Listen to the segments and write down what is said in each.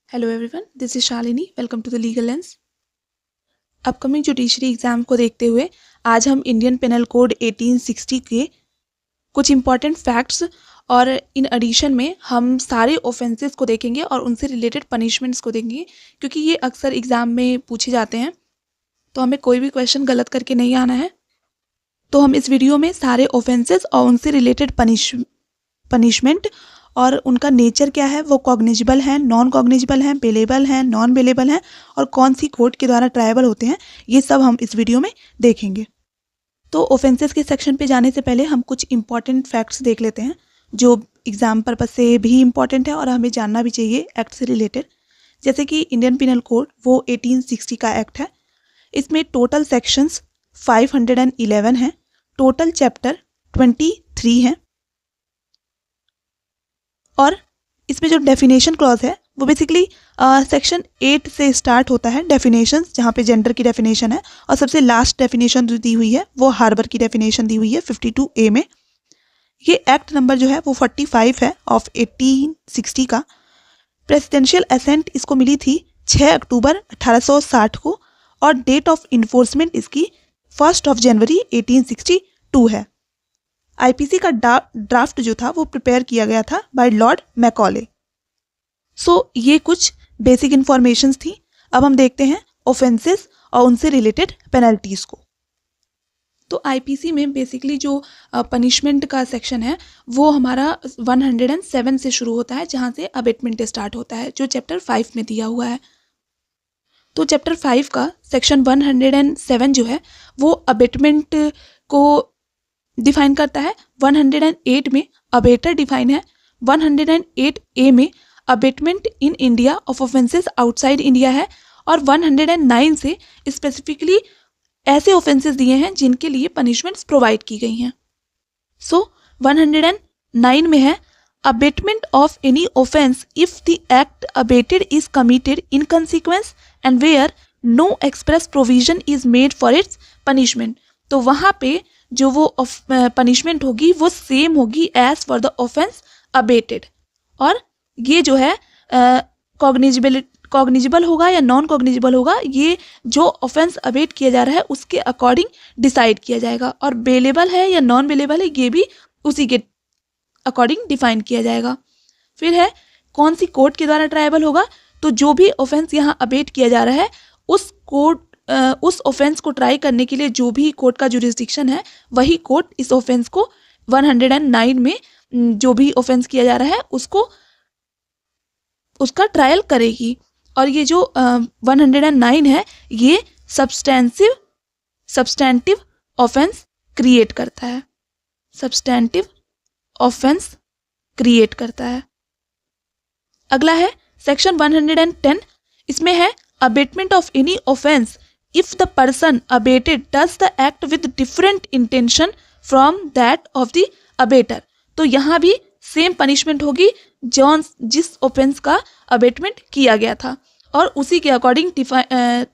Hello everyone, this is Shalini. Welcome to the legal lens. Upcoming judiciary exam को देखते हुए आज हम इंडियन पेनल कोड 1860 के कुछ इंपॉर्टेंट फैक्ट्स और इन एडिशन में हम सारे ऑफेंसेस को देखेंगे और उनसे रिलेटेड पनिशमेंट्स को देखेंगे, क्योंकि ये अक्सर एग्जाम में पूछे जाते हैं, तो हमें कोई भी क्वेश्चन गलत करके नहीं आना है। तो हम इस वीडियो में सारे ऑफेंसेस और उनसे रिलेटेड पनिशमेंट और उनका नेचर क्या है, वो कॉग्निजिबल हैं, नॉन कॉग्निजिबल हैं, बेलेबल हैं, नॉन बेलेबल हैं और कौन सी कोर्ट के द्वारा ट्रायबल होते हैं, ये सब हम इस वीडियो में देखेंगे। तो ऑफेंसेस के सेक्शन पे जाने से पहले हम कुछ इंपॉर्टेंट फैक्ट्स देख लेते हैं जो एग्जाम पर्पज से भी इम्पॉर्टेंट है और हमें जानना भी चाहिए एक्ट से रिलेटेड। जैसे कि इंडियन पिनल कोड वो 1860 का एक्ट है। इसमें टोटल सेक्शंस 511 हैं, टोटल चैप्टर 23 हैं और इसमें जो डेफिनेशन क्लॉज है वो बेसिकली सेक्शन 8 से स्टार्ट होता है डेफिनेशंस, जहाँ पे जेंडर की डेफिनेशन है और सबसे लास्ट डेफिनेशन जो दी हुई है वो हार्बर की डेफिनेशन दी हुई है 52A में। ये एक्ट नंबर जो है वो 45 है ऑफ 1860 का। प्रेसिडेंशियल असेंट इसको मिली थी 6 अक्टूबर 1860 को और डेट ऑफ इन्फोर्समेंट इसकी 1 जनवरी 1862 है। आईपीसी का ड्राफ्ट जो था वो प्रिपेयर किया गया था बाय लॉर्ड मैकॉले। सो ये कुछ बेसिक इन्फॉर्मेशंस थी। अब हम देखते हैं ऑफेंसेस और उनसे रिलेटेड पेनल्टीज को। तो आईपीसी में बेसिकली जो पनिशमेंट का सेक्शन है वो हमारा 107 से शुरू होता है, जहाँ से अबेटमेंट स्टार्ट होता है, जो चैप्टर 5 में दिया हुआ है। तो चैप्टर 5 का सेक्शन 107 जो है वो अबेटमेंट को डिफाइन करता है। 108 में अबेटर डिफाइन है। 108A में abetment in India of offences outside India है और 109 से स्पेसिफिकली ऐसे ऑफेंसेस दिए हैं जिनके लिए पनिशमेंट्स प्रोवाइड की गई हैं। सो 109 में है abetment of any offence if the act abetted is committed in consequence and where no express provision is made for its punishment. तो वहाँ पे जो वो पनिशमेंट होगी वो सेम होगी as for the offence abetted, और ये जो है कॉग्निजिबल होगा या नॉन कॉग्निजिबल होगा, ये जो ऑफेंस अबेट किया जा रहा है उसके अकॉर्डिंग डिसाइड किया जाएगा, और बेलेबल है या नॉन बेलेबल है ये भी उसी के अकॉर्डिंग डिफाइन किया जाएगा। फिर है कौन सी कोर्ट के द्वारा ट्रायबल होगा। तो जो भी ऑफेंस यहाँ अबेट किया जा रहा है उस ऑफेंस को ट्राई करने के लिए जो भी कोर्ट का जुरिस्डिक्शन है वही कोर्ट इस ऑफेंस को 109 में जो भी ऑफेंस किया जा रहा है उसका ट्रायल करेगी। और ये जो 109 है ये सब्सटेंटिव ऑफेंस क्रिएट करता है। सब्सटेंटिव ऑफेंस क्रिएट करता है। अगला है सेक्शन 110। इसमें है abetment of any offence if the person abated does the act with different intention from that of the abater। तो यहाँ भी सेम पनिशमेंट होगी जिस ऑफेंस का अबेटमेंट किया गया था, और उसी के अकॉर्डिंग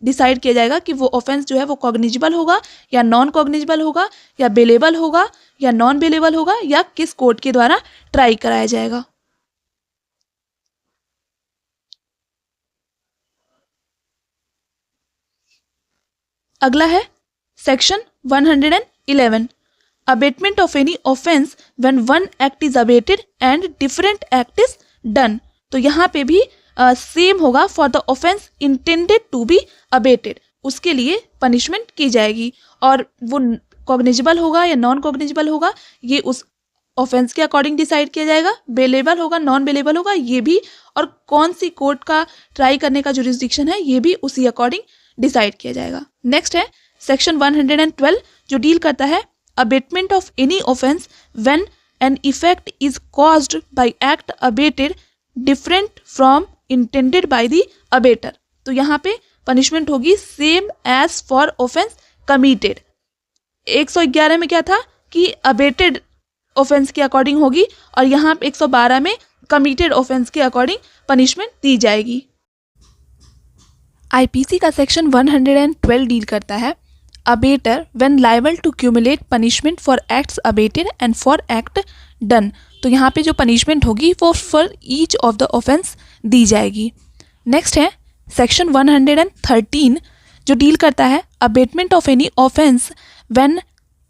डिसाइड किया जाएगा कि वो ऑफेंस जो है वो कॉग्निजिबल होगा या नॉन कॉग्निजिबल होगा या बेलेबल होगा या नॉन बेलेबल होगा या किस कोर्ट के द्वारा ट्राई कराया जाएगा। अगला है section 111 abetment of any offence when one act is abetted and different act is done. तो यहाँ पे भी सेम होगा for the offence intended to be abetted, उसके लिए पनिशमेंट की जाएगी, और वो कॉग्निजिबल होगा या नॉन कॉग्निजिबल होगा ये उस ऑफेंस के अकॉर्डिंग डिसाइड किया जाएगा। बेलेबल होगा नॉन बेलेबल होगा ये भी, और कौन सी कोर्ट का ट्राई करने का जुरिस्डिक्शन है ये भी उसी अकॉर्डिंग डिसाइड किया जाएगा। नेक्स्ट है सेक्शन 112 जो डील करता है abetment of any offence when an effect is caused by act abetted different from intended by the abettor. तो यहाँ पे पनिशमेंट होगी same as for offence committed. 111 में क्या था कि अबेटेड ऑफेंस के अकॉर्डिंग होगी, और यहाँ पे 112 में कमिटेड ऑफेंस के अकॉर्डिंग पनिशमेंट दी जाएगी। आईपीसी का सेक्शन 112 डील करता है abettor when liable to cumulate punishment for acts abetted and for act done. तो यहाँ पे जो पनिशमेंट होगी वो for each of the offence दी जाएगी। नेक्स्ट है सेक्शन 113 जो डील करता है abetment of any offence when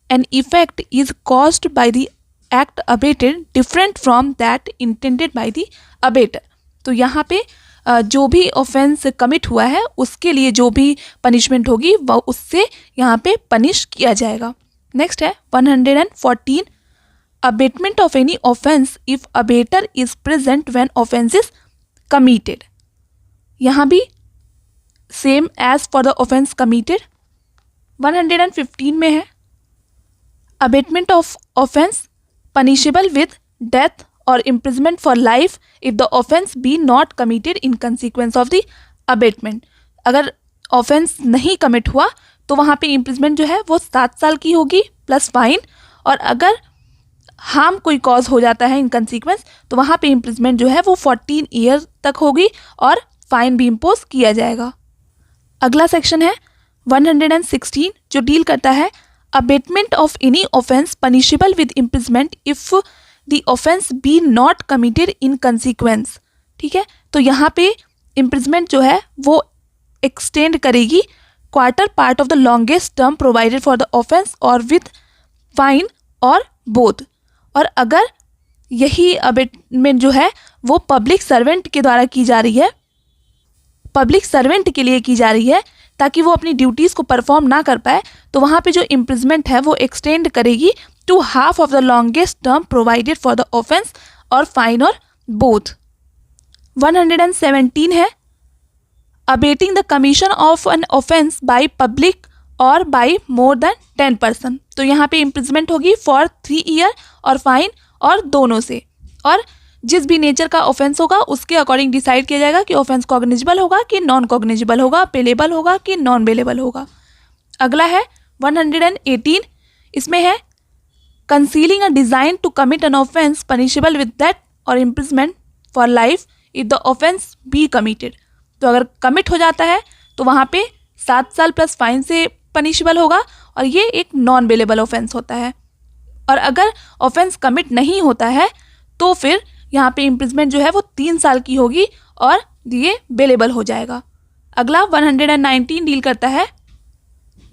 an effect is caused by the act abetted different from that intended by the abettor. तो यहाँ पे जो भी ऑफेंस कमिट हुआ है उसके लिए जो भी पनिशमेंट होगी वह उससे यहाँ पे पनिश किया जाएगा। नेक्स्ट है 114 abetment of any offence if abettor is present when offence is committed. यहाँ भी same as for the offence committed. 115 में है abetment of offence punishable with death और imprisonment for life if the offence be not committed in consequence of the abetment. अगर offence नहीं commit हुआ तो वहाँ पे इम्प्रिजमेंट जो है वो 7 साल की होगी प्लस फाइन, और अगर हार्म कोई कॉज हो जाता है इन कंसिक्वेंस तो वहाँ पे इम्प्रिजमेंट जो है वो 14 ईयर तक होगी और फाइन भी इम्पोज किया जाएगा। अगला सेक्शन है 116 जो डील करता है abetment of any offence punishable with imprisonment if the offence be not committed in consequence. ठीक है, तो यहाँ पे इम्प्रिजमेंट जो है वो एक्सटेंड करेगी quarter part of the longest term provided for the offence और विद फाइन और बोथ। और अगर यही अबेटमेंट जो है वो पब्लिक सर्वेंट के द्वारा की जा रही है, पब्लिक सर्वेंट के लिए की जा रही है ताकि वो अपनी ड्यूटीज़ को परफॉर्म ना कर पाए, तो वहाँ पे जो इम्प्रिजमेंट है वो एक्सटेंड करेगी to half of the longest term provided for the offence और फाइन और बोथ। 117 है abetting the commission of an offence by public और बाय मोर देन 10 पर्सन। तो यहाँ पे इम्प्रिजमेंट होगी फॉर 3 ईयर और फाइन और दोनों से, और जिस भी नेचर का ऑफेंस होगा उसके अकॉर्डिंग डिसाइड किया जाएगा कि ऑफेंस कॉग्निजेबल होगा कि नॉन कॉग्निजेबल होगा, पेलेबल होगा कि नॉन पेलेबल होगा। अगला है 118, इसमें है concealing a design to commit an offence punishable with death और imprisonment for life if the offence be committed. तो अगर कमिट हो जाता है तो वहाँ पे 7 साल प्लस फाइन से पनिशेबल होगा और ये एक नॉन बेलेबल ऑफेंस होता है। और अगर ऑफेंस कमिट नहीं होता है तो फिर यहाँ पे इम्प्रिजमेंट जो है वो 3 साल की होगी और ये बेलेबल हो जाएगा। अगला 119 डील करता है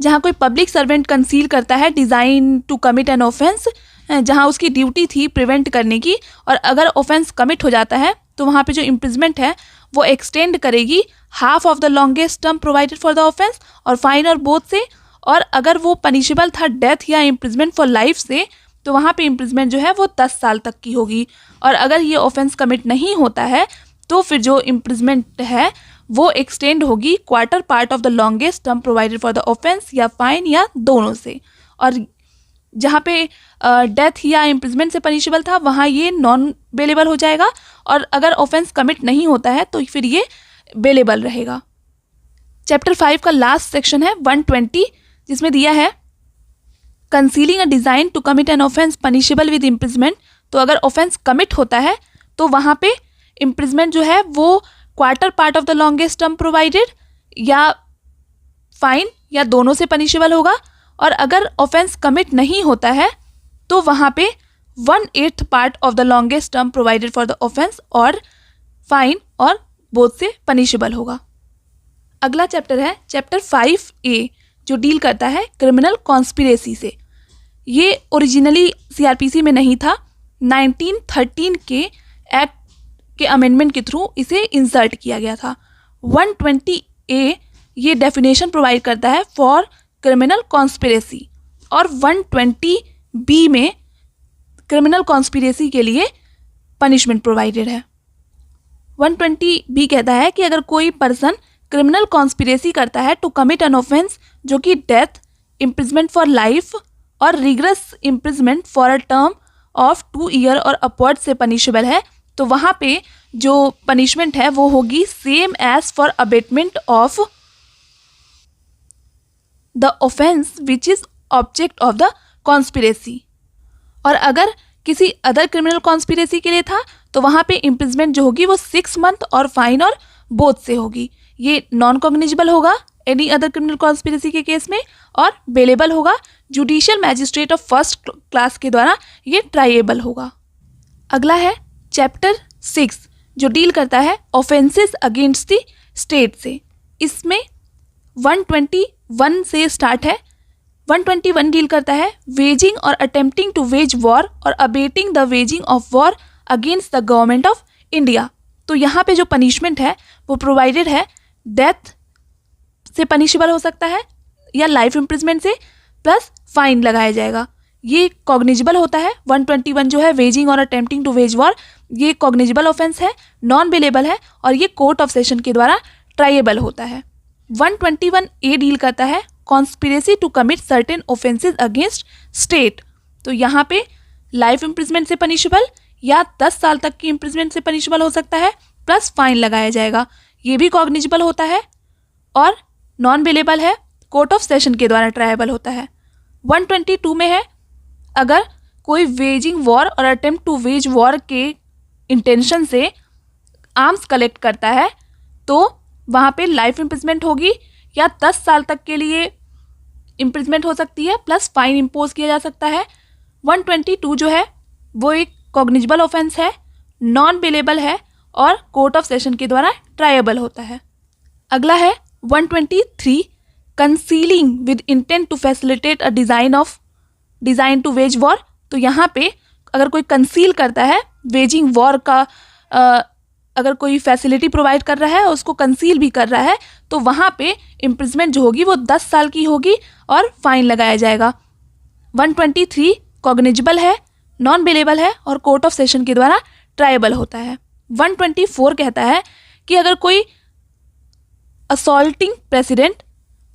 जहाँ कोई पब्लिक सर्वेंट कंसील करता है design to commit an offence, जहाँ उसकी ड्यूटी थी प्रिवेंट करने की, और अगर ऑफेंस कमिट हो जाता है तो वहाँ पे जो इम्प्रिजमेंट है वो एक्सटेंड करेगी half of the longest term provided for the offence और फाइन और बोथ से, और अगर वो पनिशेबल था डेथ या इम्प्रिजमेंट फॉर लाइफ से तो वहाँ पे इम्प्रिजमेंट जो है वो 10 साल तक की होगी। और अगर ये ऑफेंस कमिट नहीं होता है तो फिर जो इम्प्रिजमेंट है वो एक्सटेंड होगी quarter part of the longest term provided for the offence या फाइन या दोनों से, और जहाँ पे डेथ या इम्प्रिजमेंट से पनिशेबल था वहाँ ये नॉन बेलेबल हो जाएगा, और अगर ऑफेंस कमिट नहीं होता है तो फिर ये बेलेबल रहेगा। चैप्टर 5 का लास्ट सेक्शन है 120 जिसमें दिया है concealing a design to commit an offence punishable with imprisonment. तो अगर ऑफेंस कमिट होता है तो वहाँ पे इम्प्रिजमेंट जो है वो quarter part of the longest term provided या फाइन या दोनों से पनिशेबल होगा, और अगर ऑफेंस कमिट नहीं होता है तो वहाँ पे 1/8 part of the longest term provided for the offence और फाइन और बोथ से पनिशेबल होगा। अगला चैप्टर है चैप्टर 5A जो डील करता है क्रिमिनल कॉन्स्पिरेसी से। ये ओरिजिनली CRPC में नहीं था, 1913 के एक्ट के अमेंडमेंट के थ्रू इसे इंसर्ट किया गया था। 120A ये डेफिनेशन प्रोवाइड करता है फॉर क्रिमिनल कॉन्स्पिरेसी, और 120B में क्रिमिनल कॉन्स्पिरेसी के लिए पनिशमेंट प्रोवाइडेड है। 120B कहता है कि अगर कोई पर्सन क्रिमिनल कॉन्स्पिरेसी करता है टू कमिट एन ऑफेंस जो कि डेथ, इम्प्रिजमेंट फॉर लाइफ और rigorous imprisonment for a term of 2 year और अपवर्ड से पनिशेबल है, तो वहाँ पे जो पनिशमेंट है वो होगी same as for abetment of the offence which is object of the conspiracy. और अगर किसी अदर क्रिमिनल कॉन्स्पिरेसी के लिए था तो वहाँ पे इम्प्रिजमेंट जो होगी वो 6 मंथ और फाइन और बोथ से होगी। ये नॉन कॉग्निजेबल होगा एनी अदर क्रिमिनल कॉन्स्पिरेसी के केस में, और बेलेबल होगा judicial magistrate of first class के द्वारा ये ट्राइएबल होगा। अगला है चैप्टर 6 जो डील करता है ऑफेंसेस अगेंस्ट द स्टेट से। इसमें 121 से स्टार्ट है। 121 डील करता है वेजिंग और अटेम्प्टिंग टू वेज वॉर और abetting the waging of war against the government of India. तो यहाँ पे जो पनिशमेंट है वो प्रोवाइडेड है डेथ से पनिशेबल हो सकता है या लाइफ इम्प्रिजमेंट से प्लस फाइन लगाया जाएगा। ये कॉग्निजिबल होता है। 121 जो है वेजिंग और अटेम्प्टिंग टू वेज वॉर, ये कॉग्निजिबल ऑफेंस है, नॉन बेलेबल है और ये कोर्ट ऑफ सेशन के द्वारा ट्राइएबल होता है। 121A डील करता है conspiracy to commit certain offences against state. तो यहाँ पे लाइफ इम्प्रिजमेंट से पनिशेबल या 10 साल तक की इम्प्रिजमेंट से पनिशेबल हो सकता है प्लस फाइन लगाया जाएगा। ये भी कॉग्निजिबल होता है और नॉन बेलेबल है, कोर्ट ऑफ सेशन के द्वारा ट्राइएबल होता है। 122 में है अगर कोई वेजिंग वॉर और अटेम्प्ट टू वेज वॉर के इंटेंशन से आर्म्स कलेक्ट करता है तो वहाँ पे लाइफ इम्प्रिजमेंट होगी या 10 साल तक के लिए इम्प्रिजमेंट हो सकती है प्लस फाइन इम्पोज किया जा सकता है। 122 जो है वो एक कॉग्निजिबल ऑफेंस है, नॉन बेलेबल है और कोर्ट ऑफ सेशन के द्वारा ट्राइएबल होता है। अगला है 123 concealing with intent to facilitate a design to wage war. तो यहाँ पे अगर कोई कंसील करता है वेजिंग वॉर का, अगर कोई फैसिलिटी प्रोवाइड कर रहा है और उसको कंसील भी कर रहा है तो वहाँ पे इम्प्रिजमेंट जो होगी वो 10 साल की होगी और फाइन लगाया जाएगा। 123 कॉग्निजिबल है, नॉन बेलेबल है और कोर्ट ऑफ सेशन के द्वारा ट्राइएबल होता है। 124 कहता है कि अगर कोई assaulting president,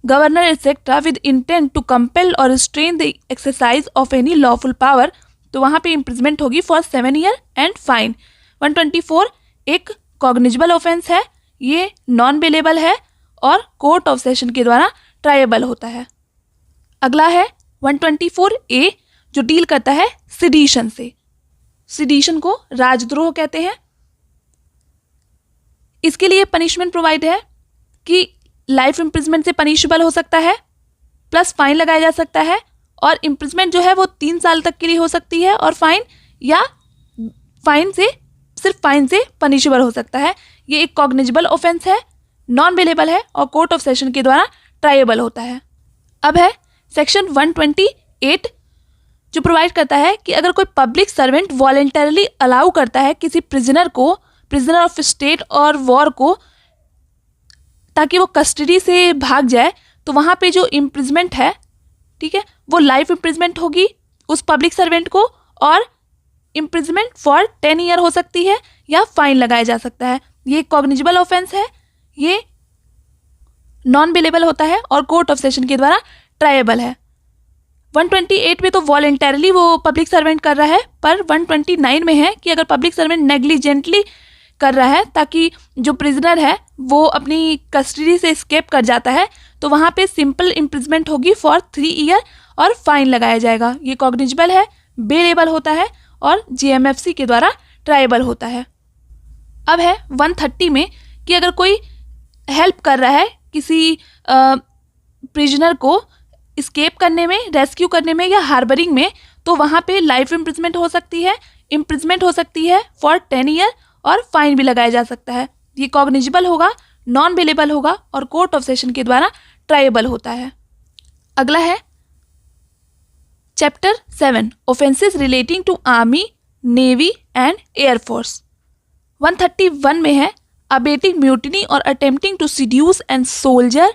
governor etcetera with intent to compel और restrain the exercise of any lawful power तो वहाँ पे इम्प्रिजमेंट होगी फॉर 7 ईयर एंड फाइन। 124 एक कॉग्निजिबल ऑफेंस है, ये नॉन बेलेबल है और कोर्ट ऑफ सेशन के द्वारा ट्राइएबल होता है। अगला है 124A जो डील करता है सिडिशन से। सिडिशन को राजद्रोह कहते हैं। इसके लिए पनिशमेंट प्रोवाइड है कि लाइफ इम्प्रिजमेंट से पनिशेबल हो सकता है प्लस फाइन लगाया जा सकता है और इम्प्रिजमेंट जो है वो 3 साल तक के लिए हो सकती है और फाइन या सिर्फ फाइन से पनिशेबल हो सकता है। ये एक कॉग्निजिबल ऑफेंस है, नॉन बेलेबल है और कोर्ट ऑफ सेशन के द्वारा ट्राइएबल होता है। अब है सेक्शन 128 जो प्रोवाइड करता है कि अगर कोई पब्लिक सर्वेंट वॉलेंटरली अलाउ करता है किसी प्रिजनर ऑफ स्टेट और वॉर को ताकि वो कस्टडी से भाग जाए तो वहाँ पे जो इम्प्रिजमेंट है, ठीक है, वो लाइफ इम्प्रिजमेंट होगी उस पब्लिक सर्वेंट को और इम्प्रिजमेंट फॉर 10 ईयर हो सकती है या फाइन लगाया जा सकता है। ये कॉग्निजिबल ऑफेंस है, ये नॉन बेलेबल होता है और कोर्ट ऑफ सेशन के द्वारा ट्राइएबल है। 128 में तो वॉलेंटरली वो पब्लिक सर्वेंट कर रहा है, पर 129 में है कि अगर पब्लिक सर्वेंट नेग्लिजेंटली कर रहा है ताकि जो प्रिजनर है वो अपनी कस्टडी से एस्केप कर जाता है तो वहाँ पे सिंपल इम्प्रिजमेंट होगी फॉर 3 ईयर और फाइन लगाया जाएगा। ये कॉग्निजिबल है, बेलेबल होता है और GMFC के द्वारा ट्राइएबल होता है। अब है 130 में कि अगर कोई हेल्प कर रहा है किसी प्रिजनर को एस्केप करने में, रेस्क्यू करने में या हार्बरिंग में तो वहाँ पे लाइफ इम्प्रिजमेंट हो सकती है फॉर 10 ईयर और फाइन भी लगाया जा सकता है। ये कॉग्निजिबल होगा, नॉन बेलेबल होगा और कोर्ट ऑफ सेशन के द्वारा ट्राइएबल होता है। अगला है chapter 7 offences relating to army, navy and air force. 131 में है अबेटिंग म्यूटिनी और attempting to seduce and soldier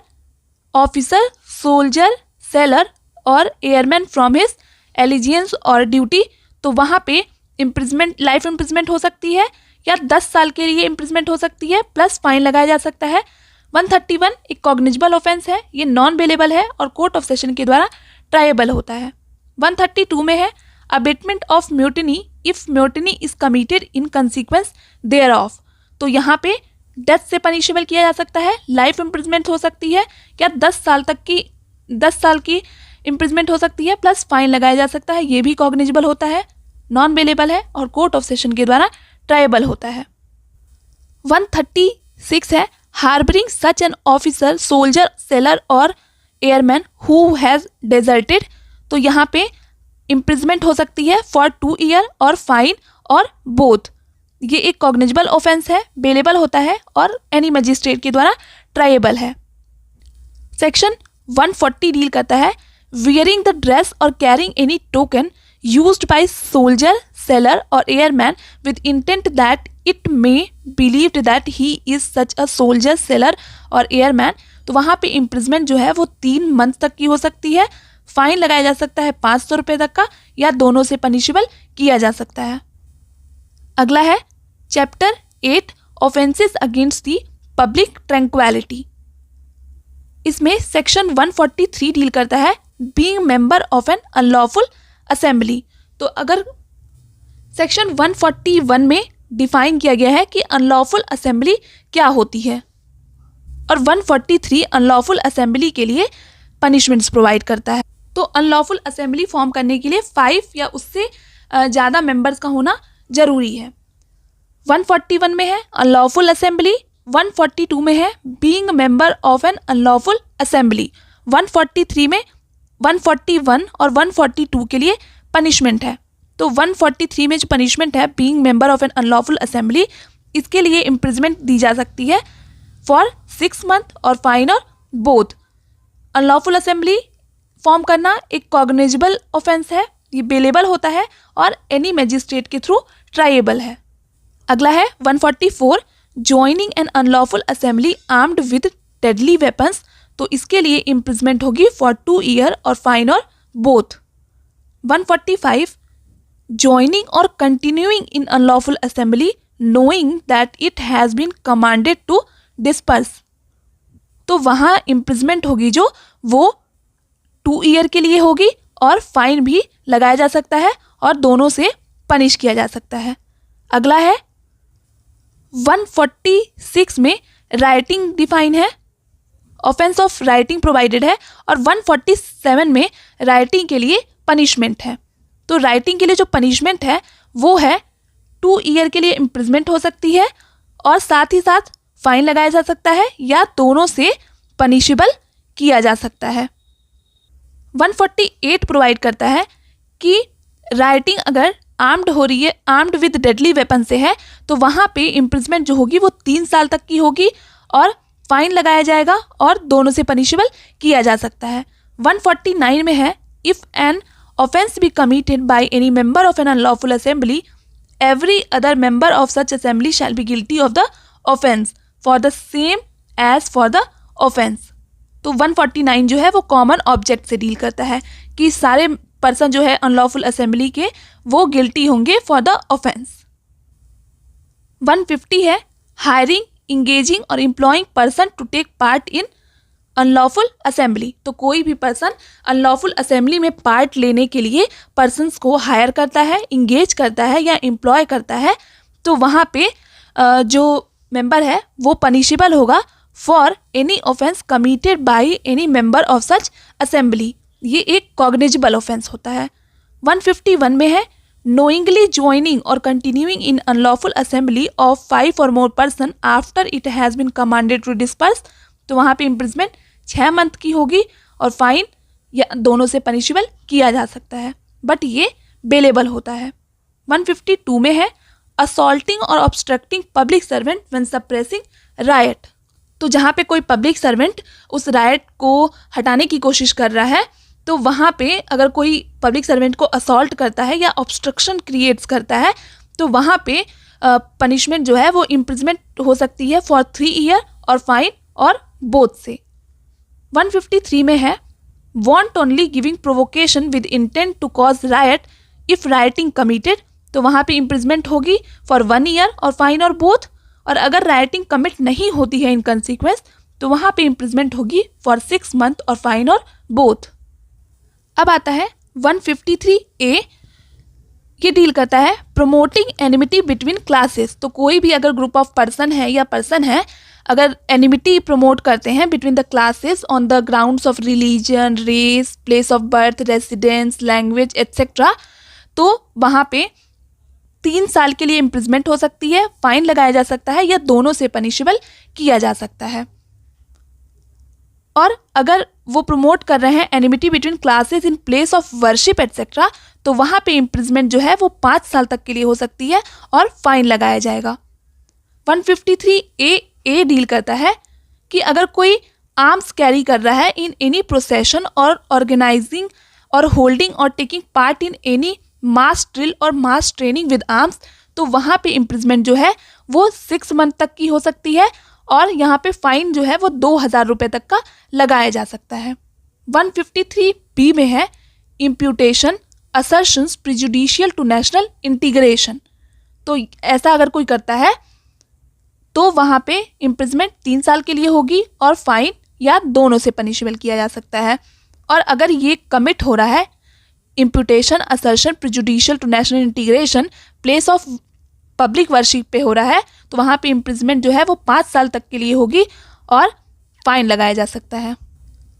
officer, soldier, sailor और एयरमैन फ्रॉम हिज एलिजियंस और ड्यूटी। तो वहाँ पे इम्प्रिजमेंट, लाइफ इम्प्रिजमेंट हो सकती है या 10 साल के लिए इम्प्रिजमेंट हो सकती है प्लस फाइन लगाया जा सकता है। 131 एक कॉग्निजिबल ऑफेंस है, ये नॉन बेलेबल है और कोर्ट ऑफ सेशन के द्वारा ट्राइएबल होता है। 132 में है abetment of mutiny if mutiny is committed in consequence thereof. तो यहाँ पे डेथ से पनिशेबल किया जा सकता है, लाइफ इम्प्रिजमेंट हो सकती है या 10 साल की इम्प्रिजमेंट हो सकती है प्लस फाइन लगाया जा सकता है। ये भी कॉग्निजिबल होता है, नॉन बेलेबल है और कोर्ट ऑफ सेशन के द्वारा ट्राइएबल होता है। 136 है harbouring such an officer, soldier, sailor और एयरमैन हु हैज़ डेजर्टेड। तो यहाँ पे इम्प्रिजमेंट हो सकती है फॉर 2 ईयर और फाइन और बोथ। ये एक कॉग्निजेबल ऑफेंस है, बेलेबल होता है और एनी मजिस्ट्रेट के द्वारा ट्राइएबल है। सेक्शन 140 डील करता है वियरिंग द ड्रेस और carrying any token used by soldier, sailor और airman with intent that it may believed that he is such a soldier, sailor और एयरमैन। तो वहाँ पे इम्प्रिजमेंट जो है वो 3 मंथ तक की हो सकती है, फाइन लगाया जा सकता है 500 रुपये तक का, या दोनों से पनिशेबल किया जा सकता है। अगला है chapter 8 offences against the public tranquillity. इसमें सेक्शन 143 डील करता है being member of an unlawful assembly. तो अगर सेक्शन 141 में डिफाइन किया गया है कि अनलॉफुल असेंबली क्या होती है, और 143 अनलॉफुल असेंबली के लिए पनिशमेंट्स प्रोवाइड करता है। तो अनलॉफुल असेंबली फॉर्म करने के लिए 5 या उससे ज़्यादा मेंबर्स का होना जरूरी है। 141 में है अनलॉफुल असेंबली, 142 में है being member of an unlawful assembly, 143 में 141 और 142 के लिए पनिशमेंट है। तो 143 में जो पनिशमेंट है being member of an unlawful assembly, इसके लिए इम्प्रिजमेंट दी जा सकती है फॉर 6 मंथ और फाइन और बोथ। अनलॉफुल असेंबली फॉर्म करना एक कॉग्निजेबल ऑफेंस है, ये बेलेबल होता है और एनी मैजिस्ट्रेट के थ्रू ट्राइएबल है। अगला है 144 joining an unlawful assembly armed with deadly weapons. तो इसके लिए इम्प्रिजमेंट होगी फॉर 2 ईयर और फाइन और बोथ। 145 ज्वाइनिंग और continuing in unlawful assembly knowing that it has been commanded to disperse. तो वहाँ इम्प्रिजमेंट होगी जो वो 2 ईयर के लिए होगी और फाइन भी लगाया जा सकता है और दोनों से पनिश किया जा सकता है। अगला है 146 में राइटिंग डिफाइन है, ऑफेंस ऑफ राइटिंग प्रोवाइडेड है, और 147 में राइटिंग के लिए पनिशमेंट है। तो राइटिंग के लिए जो पनिशमेंट है वो है 2 ईयर के लिए इम्प्रिजमेंट हो सकती है और साथ ही साथ फाइन लगाया जा सकता है या दोनों से पनिशेबल किया जा सकता है। 148 प्रोवाइड करता है कि राइटिंग अगर आर्म्ड हो रही है, आर्म्ड विद डेडली वेपन से है, तो वहाँ पे इम्प्रिजमेंट जो होगी वो 3 साल तक की होगी और फाइन लगाया जाएगा और दोनों से पनिशेबल किया जा सकता है। 149 में है if an offence be committed by any member of an unlawful assembly every other member of such assembly shall be guilty of the offence for the same as for the offence. तो 149 जो है वो common object से deal करता है कि सारे person जो है अनलॉफुल असेंबली के वो गिल्टी होंगे फॉर द ऑफेंस। 150 है हायरिंग, इंगेजिंग और employing person to take part in unlawful assembly. तो कोई भी पर्सन अनलॉफुल असेंबली में पार्ट लेने के लिए पर्सन्स को हायर करता है, इंगेज करता है या एम्प्लॉय करता है, तो वहाँ पे जो मेंबर है वो पनिशेबल होगा for any offence committed by any member of such assembly. ये एक कॉग्निजेबल ऑफेंस होता है। 151 में है knowingly joining or continuing in unlawful assembly of 5 or more person after it has been commanded to disperse। तो वहाँ पे इम्प्रिजमेंट 6 मंथ की होगी और फाइन या दोनों से पनिशेबल किया जा सकता है, बट ये बेलेबल होता है। 152 में है असॉल्टिंग और obstructing public servant when suppressing riot. तो जहाँ पे कोई पब्लिक सर्वेंट उस रायट को हटाने की कोशिश कर रहा है, तो वहाँ पे अगर कोई पब्लिक सर्वेंट को असॉल्ट करता है या ऑब्स्ट्रक्शन क्रिएट्स करता है, तो वहाँ पे पनिशमेंट जो है वो इम्प्रिजमेंट हो सकती है फॉर 3 ईयर और फाइन और बोथ से। 153 में है wantonly giving provocation with intent to cause riot if rioting committed. तो वहाँ पे इम्प्रिजमेंट होगी फॉर 1 ईयर और फाइन और बोथ, और अगर राइटिंग कमिट नहीं होती है इन कंसिक्वेंस तो वहाँ पे इम्प्रिजमेंट होगी फॉर 6 मंथ और फाइन और बोथ। अब आता है 153A, ये डील करता है प्रमोटिंग एनिमिटी बिटवीन क्लासेस। तो कोई भी अगर ग्रुप ऑफ पर्सन है या पर्सन है अगर एनिमिटी प्रमोट करते हैं between the classes on the grounds of religion, race, place of birth, residence, language et cetera, तो वहाँ पे 3 साल के लिए इम्प्रिजमेंट हो सकती है, फाइन लगाया जा सकता है या दोनों से पनिशेबल किया जा सकता है। और अगर वो प्रमोट कर रहे हैं enmity between classes in place of worship et cetera, तो वहाँ पे इम्प्रिजमेंट जो है वो 5 साल तक के लिए हो सकती है और फाइन लगाया जाएगा। 153A डील करता है कि अगर कोई आर्म्स कैरी कर रहा है इन एनी प्रोसेशन और ऑर्गेनाइजिंग और होल्डिंग और taking part in any mass drill और मास ट्रेनिंग विद आर्म्स, तो वहाँ पे इम्प्रिजमेंट जो है वो 6 मंथ तक की हो सकती है और यहाँ पे फाइन जो है वो 2000 रुपये तक का लगाया जा सकता है। 153B में है imputation assertions prejudicial to national integration. तो ऐसा अगर कोई करता है तो वहाँ पे इम्प्रिजमेंट 3 साल के लिए होगी और फाइन या दोनों से पनिशेबल किया जा सकता है। और अगर ये कमिट हो रहा है imputation assertion prejudicial to national integration place of public worship पे हो रहा है, तो वहाँ पे इम्प्रिजमेंट जो है वो 5 साल तक के लिए होगी और फाइन लगाया जा सकता है।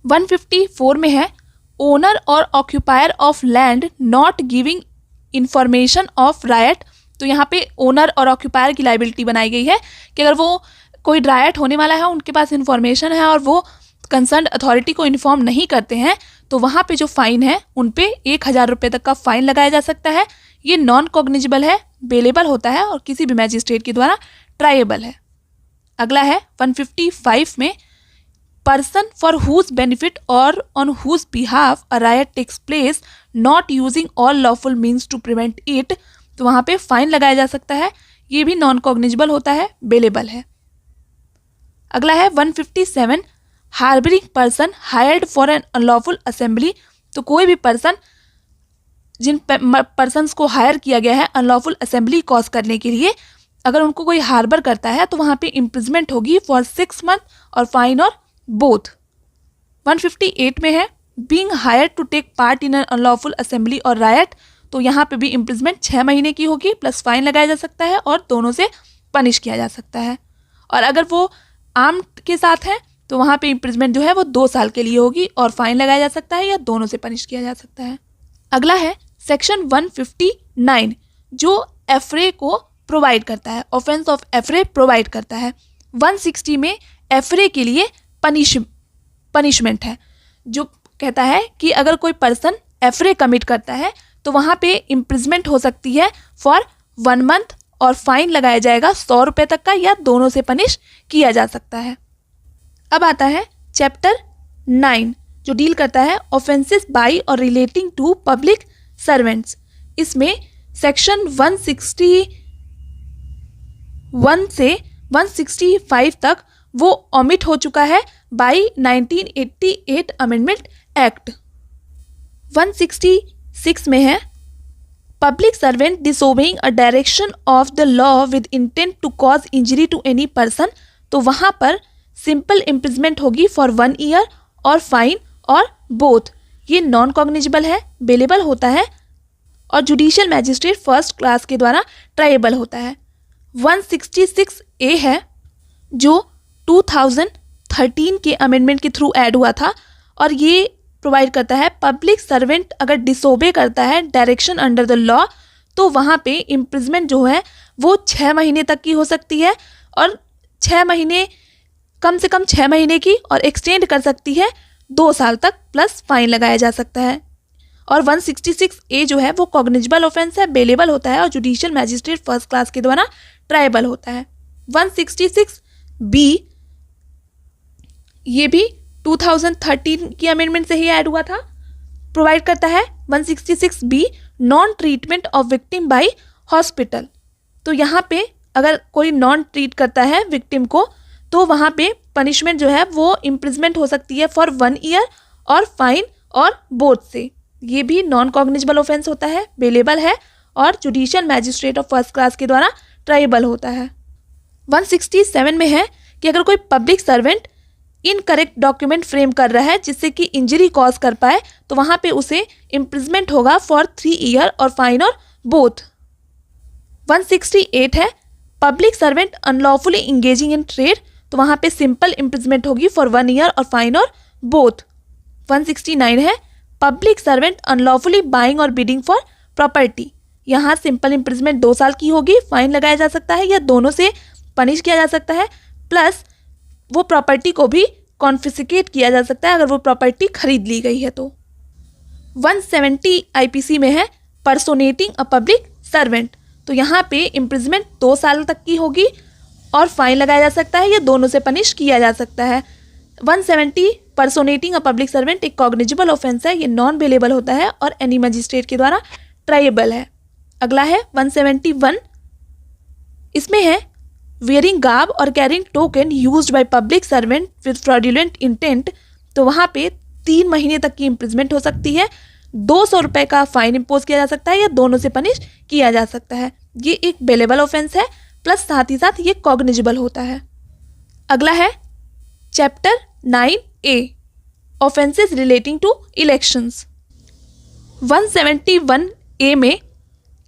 154 में है ओनर और occupier of land not giving information of right. तो यहाँ पे ओनर और ऑक्यूपायर की लाइबिलिटी बनाई गई है कि अगर वो कोई राइट होने वाला है, उनके पास इन्फॉर्मेशन है और वो कंसर्न अथॉरिटी को इन्फॉर्म नहीं करते हैं, तो वहाँ पे जो फाइन है उन पे 1000 रुपये तक का फाइन लगाया जा सकता है। ये नॉन कॉग्निजेबल है, बेलेबल होता है और किसी भी मैजिस्ट्रेट के द्वारा ट्राइएबल है। अगला है 155 में पर्सन फॉर हुज बेनिफिट और on whose behalf a riot takes place not using all lawful means to prevent it, तो वहाँ पे फाइन लगाया जा सकता है। ये भी नॉन कॉग्निजेबल होता है, बेलेबल है। अगला है 157 harbouring person hired for an unlawful assembly. तो कोई भी पर्सन जिन पर्सन्स को हायर किया गया है अनलॉफुल असेंबली कॉज करने के लिए, अगर उनको कोई हार्बर करता है तो वहाँ पे इम्प्रिजमेंट होगी फॉर 6 मंथ और फाइन और बोथ। 158 में है being hired to take part in an unlawful assembly और रायट। तो यहाँ पे भी इम्प्रिजमेंट 6 महीने की होगी प्लस फाइन लगाया जा सकता है और दोनों से पनिश किया जा सकता है। और अगर वो आर्म के साथ हैं तो वहाँ पे इम्प्रिजमेंट जो है वो 2 साल के लिए होगी और फाइन लगाया जा सकता है या दोनों से पनिश किया जा सकता है। अगला है सेक्शन 159 जो एफरे को प्रोवाइड करता है, ऑफेंस ऑफ एफरे प्रोवाइड करता है। 160 में एफरे के लिए पनिशमेंट है जो कहता है कि अगर कोई पर्सन एफरे कमिट करता है तो वहाँ पे इम्प्रिजमेंट हो सकती है फॉर 1 मंथ और फाइन लगाया जाएगा 100 रुपये तक का या दोनों से पनिश किया जा सकता है। अब आता है चैप्टर 9 जो डील करता है ऑफेंसेस बाय और रिलेटिंग टू पब्लिक सर्वेंट्स। इसमें सेक्शन 161 से 165 तक वो ओमिट हो चुका है बाय 1988 अमेंडमेंट एक्ट। 166 में है public servant disobeying a direction of the law with intent to cause injury to any person. तो वहाँ पर सिंपल इम्प्रिजमेंट होगी फॉर 1 ईयर और फाइन और बोथ। ये नॉन कॉग्निजेबल है, बेलेबल होता है और जुडिशियल मैजिस्ट्रेट फर्स्ट क्लास के द्वारा ट्राइएबल होता है। 166A है जो 2013 के अमेंडमेंट के थ्रू ऐड हुआ था और ये प्रोवाइड करता है पब्लिक सर्वेंट अगर डिसोबे करता है डायरेक्शन अंडर द लॉ तो वहाँ पे इम्प्रिजमेंट जो है वो 6 महीने तक की हो सकती है और 6 महीने कम से कम 6 महीने की और एक्सटेंड कर सकती है 2 साल तक प्लस फाइन लगाया जा सकता है। और 166A जो है वो कॉग्निजेबल ऑफेंस है, बेलेबल होता है और जुडिशियल मैजिस्ट्रेट फर्स्ट क्लास के द्वारा ट्राइएबल होता है। 166B ये भी 2013 की अमेंडमेंट से ही ऐड हुआ था, प्रोवाइड करता है 166B non treatment of victim bye hospital. तो यहाँ पे अगर कोई नॉन ट्रीट करता है विक्टिम को तो वहाँ पे पनिशमेंट जो है वो इम्प्रिजमेंट हो सकती है फॉर 1 ईयर और फाइन और बोथ से। ये भी नॉन कॉग्निजेबल ऑफेंस होता है, बेलेबल है और judicial magistrate of first class के द्वारा ट्राइएबल होता है। 167 में है कि अगर कोई public servant incorrect document frame कर रहा है जिससे कि इंजरी कॉज कर पाए तो वहाँ पे उसे इम्प्रिजमेंट होगा फॉर 3 ईयर और फाइन और बोथ। 168 है public servant unlawfully engaging in trade. तो वहाँ पे सिंपल इम्प्रिजमेंट होगी फॉर 1 ईयर और फाइन और बोथ। 169 है पब्लिक सर्वेंट अनलॉफुली बाइंग और बिडिंग फॉर प्रॉपर्टी। यहाँ सिंपल इम्प्रिजमेंट 2 साल की होगी, फाइन लगाया जा सकता है या दोनों से पनिश किया जा सकता है प्लस वो प्रॉपर्टी को भी कॉन्फिस्केट किया जा सकता है अगर वो प्रॉपर्टी खरीद ली गई है तो। 170 आईपीसी में है पर्सोनेटिंग अ पब्लिक सर्वेंट। तो यहाँ पे इम्प्रिजमेंट 2 साल तक की होगी और फाइन लगाया जा सकता है या दोनों से पनिश किया जा सकता है। 170 पर्सोनेटिंग अ पब्लिक सर्वेंट एक कॉग्निजेबल ऑफेंस है, ये नॉन बेलेबल होता है और एनी मजिस्ट्रेट के द्वारा ट्राइएबल है। अगला है 171, इसमें है वेयरिंग गार्ब और carrying token used bye public servant with fraudulent intent. तो वहाँ पे 3 महीने तक की इम्प्रिजमेंट हो सकती है, 200 रुपये का फाइन इम्पोज किया जा सकता है या दोनों से पनिश किया जा सकता है। ये एक बेलेबल ऑफेंस है प्लस साथ ही साथ ये कॉग्निजेबल होता है। अगला है chapter 9A offences relating to elections. 171A में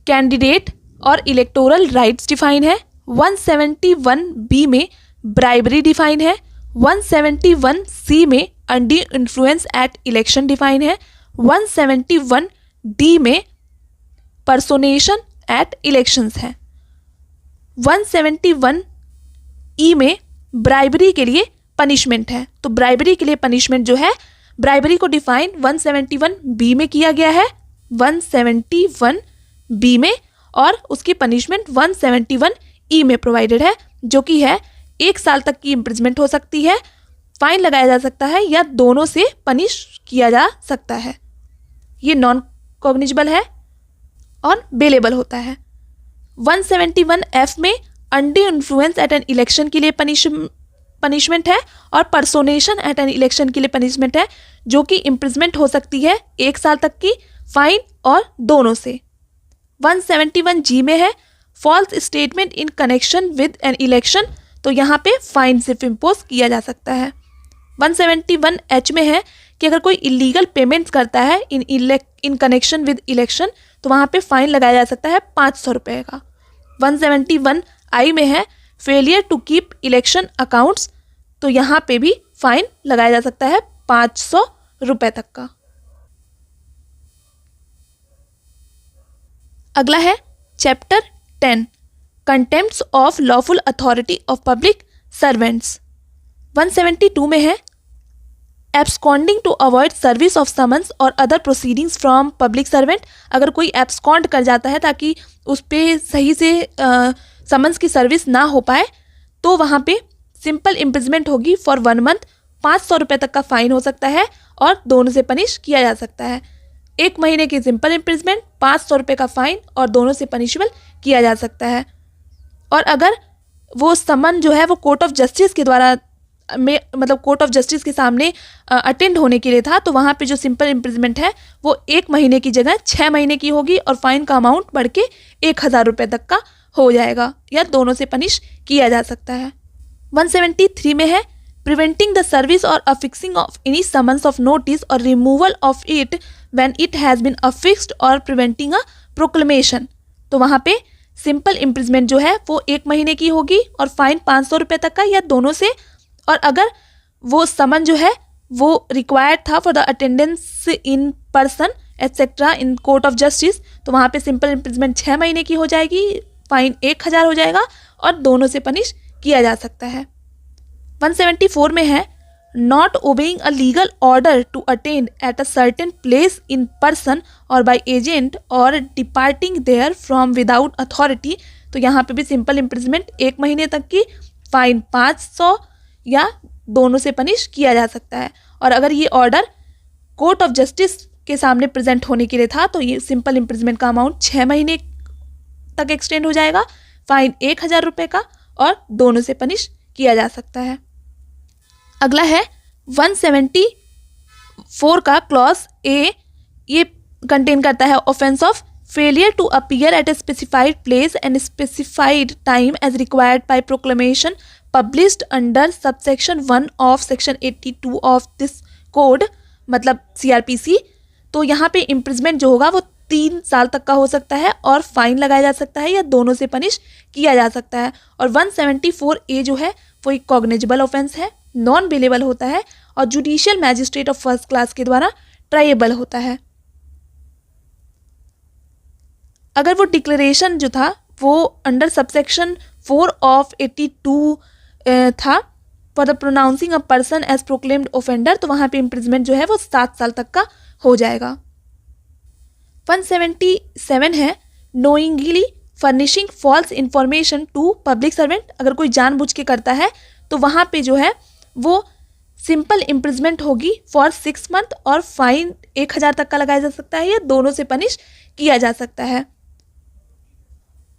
कैंडिडेट और इलेक्टोरल राइट्स डिफाइन है। 171B में ब्राइबरी डिफाइन है। 171C में अंडी इन्फ्लुएंस एट इलेक्शन डिफाइन है। 171D में पर्सोनेशन एट इलेक्शंस है। 171E में ब्राइबरी के लिए पनिशमेंट है। तो ब्राइबरी के लिए पनिशमेंट जो है, ब्राइबरी को डिफाइन 171B में किया गया है, 171B में, और उसकी पनिशमेंट 171E में प्रोवाइडेड है, जो कि है 1 साल तक की इम्प्रिजमेंट हो सकती है, फाइन लगाया जा सकता है या दोनों से पनिश किया जा सकता है। ये नॉन कॉग्निजेबल है और बेलेबल होता है। 171F में अंडी इन्फ्लुएंस एट एन इलेक्शन के लिए पनिशमेंट है और पर्सोनेशन एट एन इलेक्शन के लिए पनिशमेंट है, जो कि इम्प्रिजमेंट हो सकती है 1 साल तक की, फाइन और दोनों से। 171G में है false statement in connection with an election. तो यहाँ पे फाइन सिर्फ इम्पोज किया जा सकता है। 171H में है कि अगर कोई इलीगल पेमेंट्स करता है इन कनेक्शन विद इलेक्शन तो वहाँ पे फाइन लगाया जा सकता है 500 रुपये का। 171I में है failure to keep election accounts. तो यहाँ पे भी फाइन लगाया जा सकता है 500 रुपये तक का। अगला है chapter 10 contempts of lawful authority of public servants. 172 में है absconding to avoid service of summons और other proceedings from public servant. अगर कोई एब्सकॉन्ड कर जाता है ताकि उस पर सही से समन्स की सर्विस ना हो पाए तो वहाँ पे सिंपल इम्प्रिजमेंट होगी फॉर 1 मंथ, 500 रुपये तक का फाइन हो सकता है और दोनों से पनिश किया जा सकता है। 1 महीने की सिंपल इम्प्रिजमेंट, 500 रुपये का फाइन और दोनों से पनिशेबल किया जा सकता है। और अगर वो समन जो है वो कोर्ट ऑफ जस्टिस के द्वारा मतलब कोर्ट ऑफ जस्टिस के सामने अटेंड होने के लिए था तो वहाँ पे जो सिंपल इम्प्रिजमेंट है वो 1 महीने की जगह 6 महीने की होगी और फाइन का अमाउंट बढ़ के 1000 रुपये तक का हो जाएगा या दोनों से पनिश किया जा सकता है। 173 में है प्रिवेंटिंग द सर्विस और affixing of any summons of notice और removal of it when it has been affixed और प्रिवेंटिंग अ प्रोक्लेमेशन। तो वहाँ पे सिंपल इम्प्रिजमेंट जो है वो 1 महीने की होगी और फाइन 500 रुपये तक का या दोनों से। और अगर वो समन जो है वो रिक्वायर्ड था for the attendance in person etcetera in court of justice तो वहाँ पे सिंपल इम्प्रिजमेंट 6 महीने की हो जाएगी, फाइन 1000 हो जाएगा और दोनों से पनिश किया जा सकता है। 174 में है not obeying a legal order to attend at a certain place in person और बाय एजेंट और departing therefrom without authority. तो यहाँ पे भी सिंपल इम्प्रिजमेंट 1 महीने तक की, फाइन 500 या दोनों से पनिश किया जा सकता है। और अगर ये ऑर्डर कोर्ट ऑफ जस्टिस के सामने प्रेजेंट होने के लिए था तो ये सिंपल इम्प्रिजमेंट का अमाउंट 6 महीने तक एक्सटेंड हो जाएगा, फाइन 1000 रुपये का और दोनों से पनिश किया जा सकता है। अगला है 174 का क्लॉज ए, ये कंटेन करता है offence of failure to appear at a specified place and specified time as required by proclamation published under subsection 1 of section 82 of this code, मतलब CRPC। तो यहाँ पे इम्प्रिजमेंट जो होगा वो 3 साल तक का हो सकता है और फाइन लगाया जा सकता है या दोनों से पनिश किया जा सकता है। और 174A जो है वो एक कॉग्निजेबल ऑफेंस है, नॉन बेलेबल होता है और judicial magistrate of first class के द्वारा ट्राइएबल होता है। अगर वो डिक्लेरेशन जो था वो अंडर सबसेक्शन 4 ऑफ 82 था for the pronouncing a person as proclaimed offender, तो वहाँ पे इम्प्रिजमेंट जो है वो 7 साल तक का हो जाएगा। 177 है knowingly furnishing false information to public servant. अगर कोई जानबूझ के करता है तो वहाँ पे जो है वो सिंपल इम्प्रिजमेंट होगी फॉर 6 मंथ और फाइन 1000 तक का लगाया जा सकता है या दोनों से पनिश किया जा सकता है।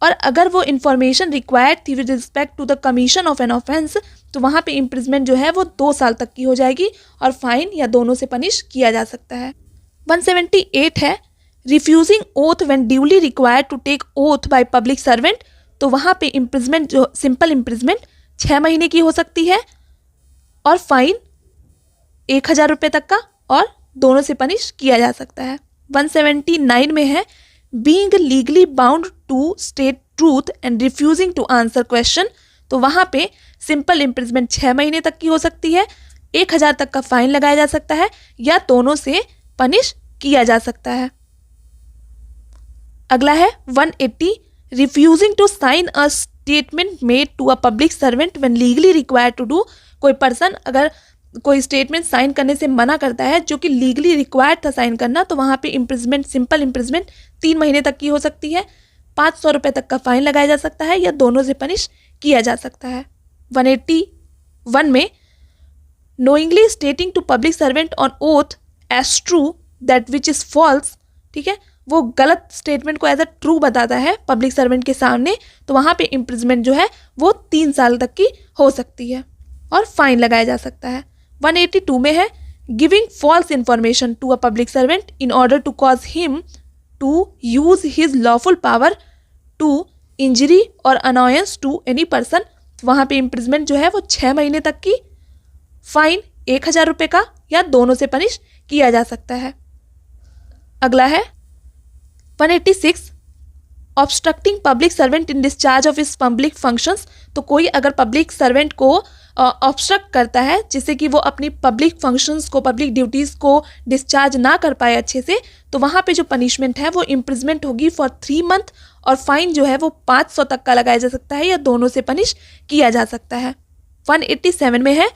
और अगर वो इन्फॉर्मेशन रिक्वायर्ड थी with respect to the commission of an offence, तो वहाँ पे इम्प्रिजमेंट जो है वो 2 साल तक की हो जाएगी और फाइन या दोनों से पनिश किया जा सकता है। 178 है refusing oath when duly required to take oath by public servant, तो वहाँ पे इम्प्रिजमेंट जो सिंपल इम्प्रिजमेंट 6 महीने की हो सकती है और फाइन 1000 रुपये तक का और दोनों से पनिश किया जा सकता है। 179 में है being legally bound to state truth and refusing to answer question, तो वहाँ पे सिंपल इम्प्रिजमेंट 6 महीने तक की हो सकती है, 1000 तक का फाइन लगाया जा सकता है या दोनों से पनिश किया जा सकता है। अगला है 180 refusing to sign a statement made to a public servant when legally required to do. कोई पर्सन अगर कोई स्टेटमेंट साइन करने से मना करता है जो कि लीगली रिक्वायर्ड था साइन करना, तो वहाँ पे इम्प्रिजमेंट सिंपल इम्प्रिजमेंट 3 महीने तक की हो सकती है, 500 रुपये तक का फाइन लगाया जा सकता है या दोनों से पनिश किया जा सकता है। 181 में knowingly stating to public servant on oath as true that which is false, ठीक है, वो गलत स्टेटमेंट को एज अ ट्रू बताता है पब्लिक सर्वेंट के सामने, तो वहाँ पे इम्प्रिजमेंट जो है वो 3 साल तक की हो सकती है और फाइन लगाया जा सकता है। 182 में है giving false information to a public servant in order to cause him to use his lawful power to injury और अनॉयंस टू एनी पर्सन, वहाँ पे इम्प्रिजमेंट जो है वो 6 महीने तक की, फाइन 1000 रुपये का या दोनों से पनिश किया जा सकता है। अगला है 186 obstructing public servant in discharge of his public functions, तो कोई अगर पब्लिक सर्वेंट को ऑब्स्ट्रक्ट करता है जिससे कि वो अपनी पब्लिक फंक्शंस को, पब्लिक ड्यूटीज़ को डिस्चार्ज ना कर पाए अच्छे से, तो वहाँ पे जो पनिशमेंट है वो इम्प्रिजमेंट होगी फॉर 3 मंथ और फाइन जो है वो 500 तक का लगाया जा सकता है या दोनों से पनिश किया जा सकता है। 187 में है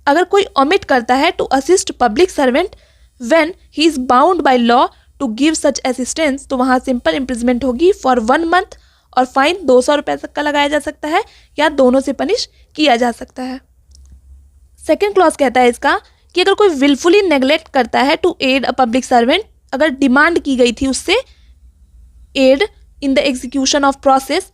अगर कोई ओमिट करता है to assist public servant when he is bound by law to give such assistance, तो वहाँ सिंपल इम्प्रिजमेंट होगी फॉर 1 मंथ और फाइन 200 रुपये तक का लगाया जा सकता है या दोनों से पनिश किया जा सकता है। सेकेंड क्लॉज कहता है इसका कि अगर कोई विलफुली नेग्लेक्ट करता है to aid a public servant, अगर डिमांड की गई थी उससे aid in the execution of process,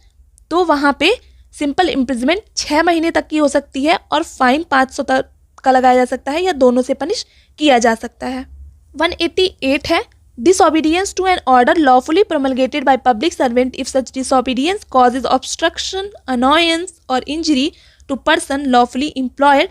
तो वहाँ पे सिंपल इम्प्रिजमेंट 6 महीने तक की हो सकती है और फाइन 500 तक का लगाया जा सकता है या दोनों से पनिश किया जा सकता है। 188 है disobedience to an order lawfully promulgated by public servant if such disobedience causes obstruction, annoyance or injury to person lawfully employed,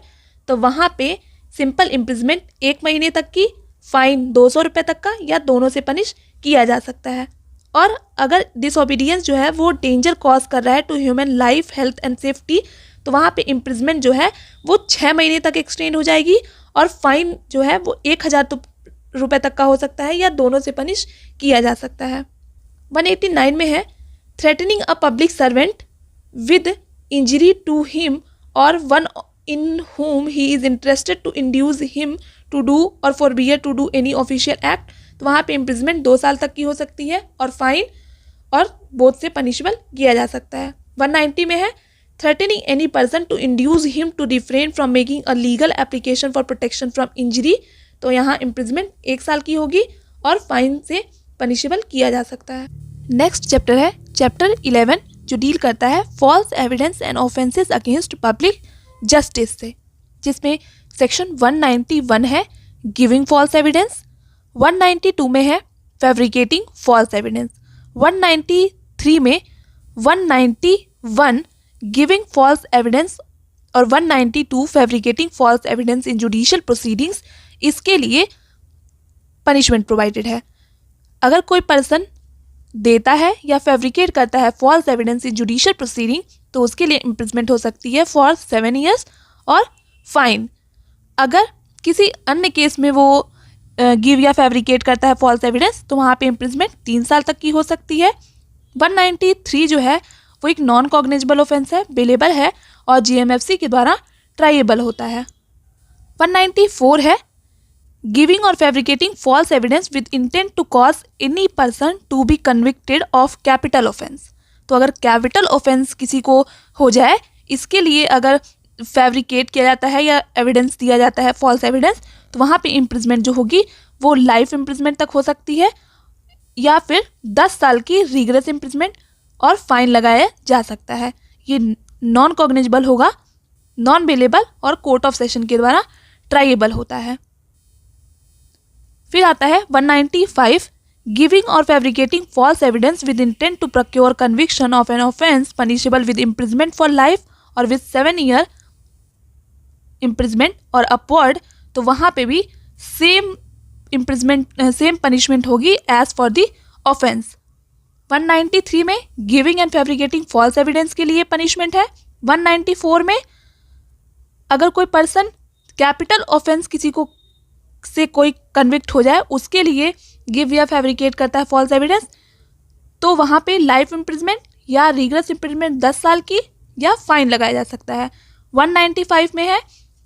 तो वहाँ पे सिंपल इम्प्रिजमेंट 1 महीने तक की, फाइन 200 रुपये तक का या दोनों से पनिश किया जा सकता है। और अगर डिसोबीडियंस जो है वो डेंजर कॉज कर रहा है to human life, health and safety, तो वहाँ पे इम्प्रिजमेंट जो है वो 6 महीने तक एक्सटेंड हो जाएगी और फाइन जो है वो 1000 रुपये तक का हो सकता है या दोनों से पनिश किया जा सकता है। 189 में है threatening a public servant with injury to him और one in whom he is interested to induce him to do और forbear to do any official act, तो वहाँ पे इम्प्रिजमेंट 2 साल तक की हो सकती है और फाइन और बोथ से पनिशबल किया जा सकता है। 190 में है threatening any person to induce him to refrain from making a legal application for protection from injury, तो यहाँ इम्प्रिजमेंट 1 साल की होगी और फाइन से पनिशेबल किया जा सकता है। नेक्स्ट चैप्टर है चैप्टर 11 जो डील करता है false evidence and offences against public justice से, जिसमें सेक्शन 191 है गिविंग फॉल्स एविडेंस, 192 में है फैब्रिकेटिंग फॉल्स एविडेंस, 193 में 191 गिविंग फॉल्स एविडेंस और 192 fabricating false evidence in judicial proceedings. इसके लिए पनिशमेंट प्रोवाइडेड है। अगर कोई पर्सन देता है या फैब्रिकेट करता है false evidence in judicial proceeding, तो उसके लिए इम्प्रिजमेंट हो सकती है फॉर 7 years और फाइन। अगर किसी अन्य केस में वो गिव या फैब्रिकेट करता है फॉल्स एविडेंस, तो वहाँ पे इम्प्रिजमेंट 3 साल तक की हो सकती है। 193 जो है वो एक नॉन कॉग्निजेबल ऑफेंस है, बेलेबल है और GMFC के द्वारा ट्राइएबल होता है। 194 है गिविंग और fabricating false evidence with intent to cause any person to be convicted of capital offence. तो अगर कैपिटल ऑफेंस किसी को हो जाए, इसके लिए अगर फैब्रिकेट किया जाता है या एविडेंस दिया जाता है फॉल्स एविडेंस, तो वहाँ पे इम्प्रिजमेंट जो होगी वो लाइफ इम्प्रिजमेंट तक हो सकती है या फिर 10 साल की रिगरस इम्प्रिजमेंट और फाइन लगाया जा सकता है। ये नॉन कॉग्निजेबल होगा, नॉन बेलेबल और कोर्ट ऑफ सेशन के द्वारा ट्राइएबल होता है। फिर आता है 195 गिविंग और fabricating false evidence with intent to procure conviction of an offence punishable with imprisonment for life और विद 7 ईयर इम्प्रिजमेंट और अपवर्ड। तो वहाँ पे भी सेम पनिशमेंट होगी एज फॉर द ऑफेंस। 193 में giving and fabricating false evidence के लिए पनिशमेंट है। 194 में अगर कोई पर्सन कैपिटल ऑफेंस किसी को से कोई कन्विक्ट हो जाए, उसके लिए गिव या फैब्रिकेट करता है फॉल्स एविडेंस, तो वहाँ पे लाइफ इम्प्रिजमेंट या रिगरस इम्प्रिजमेंट 10 साल की या फाइन लगाया जा सकता है। 195 में है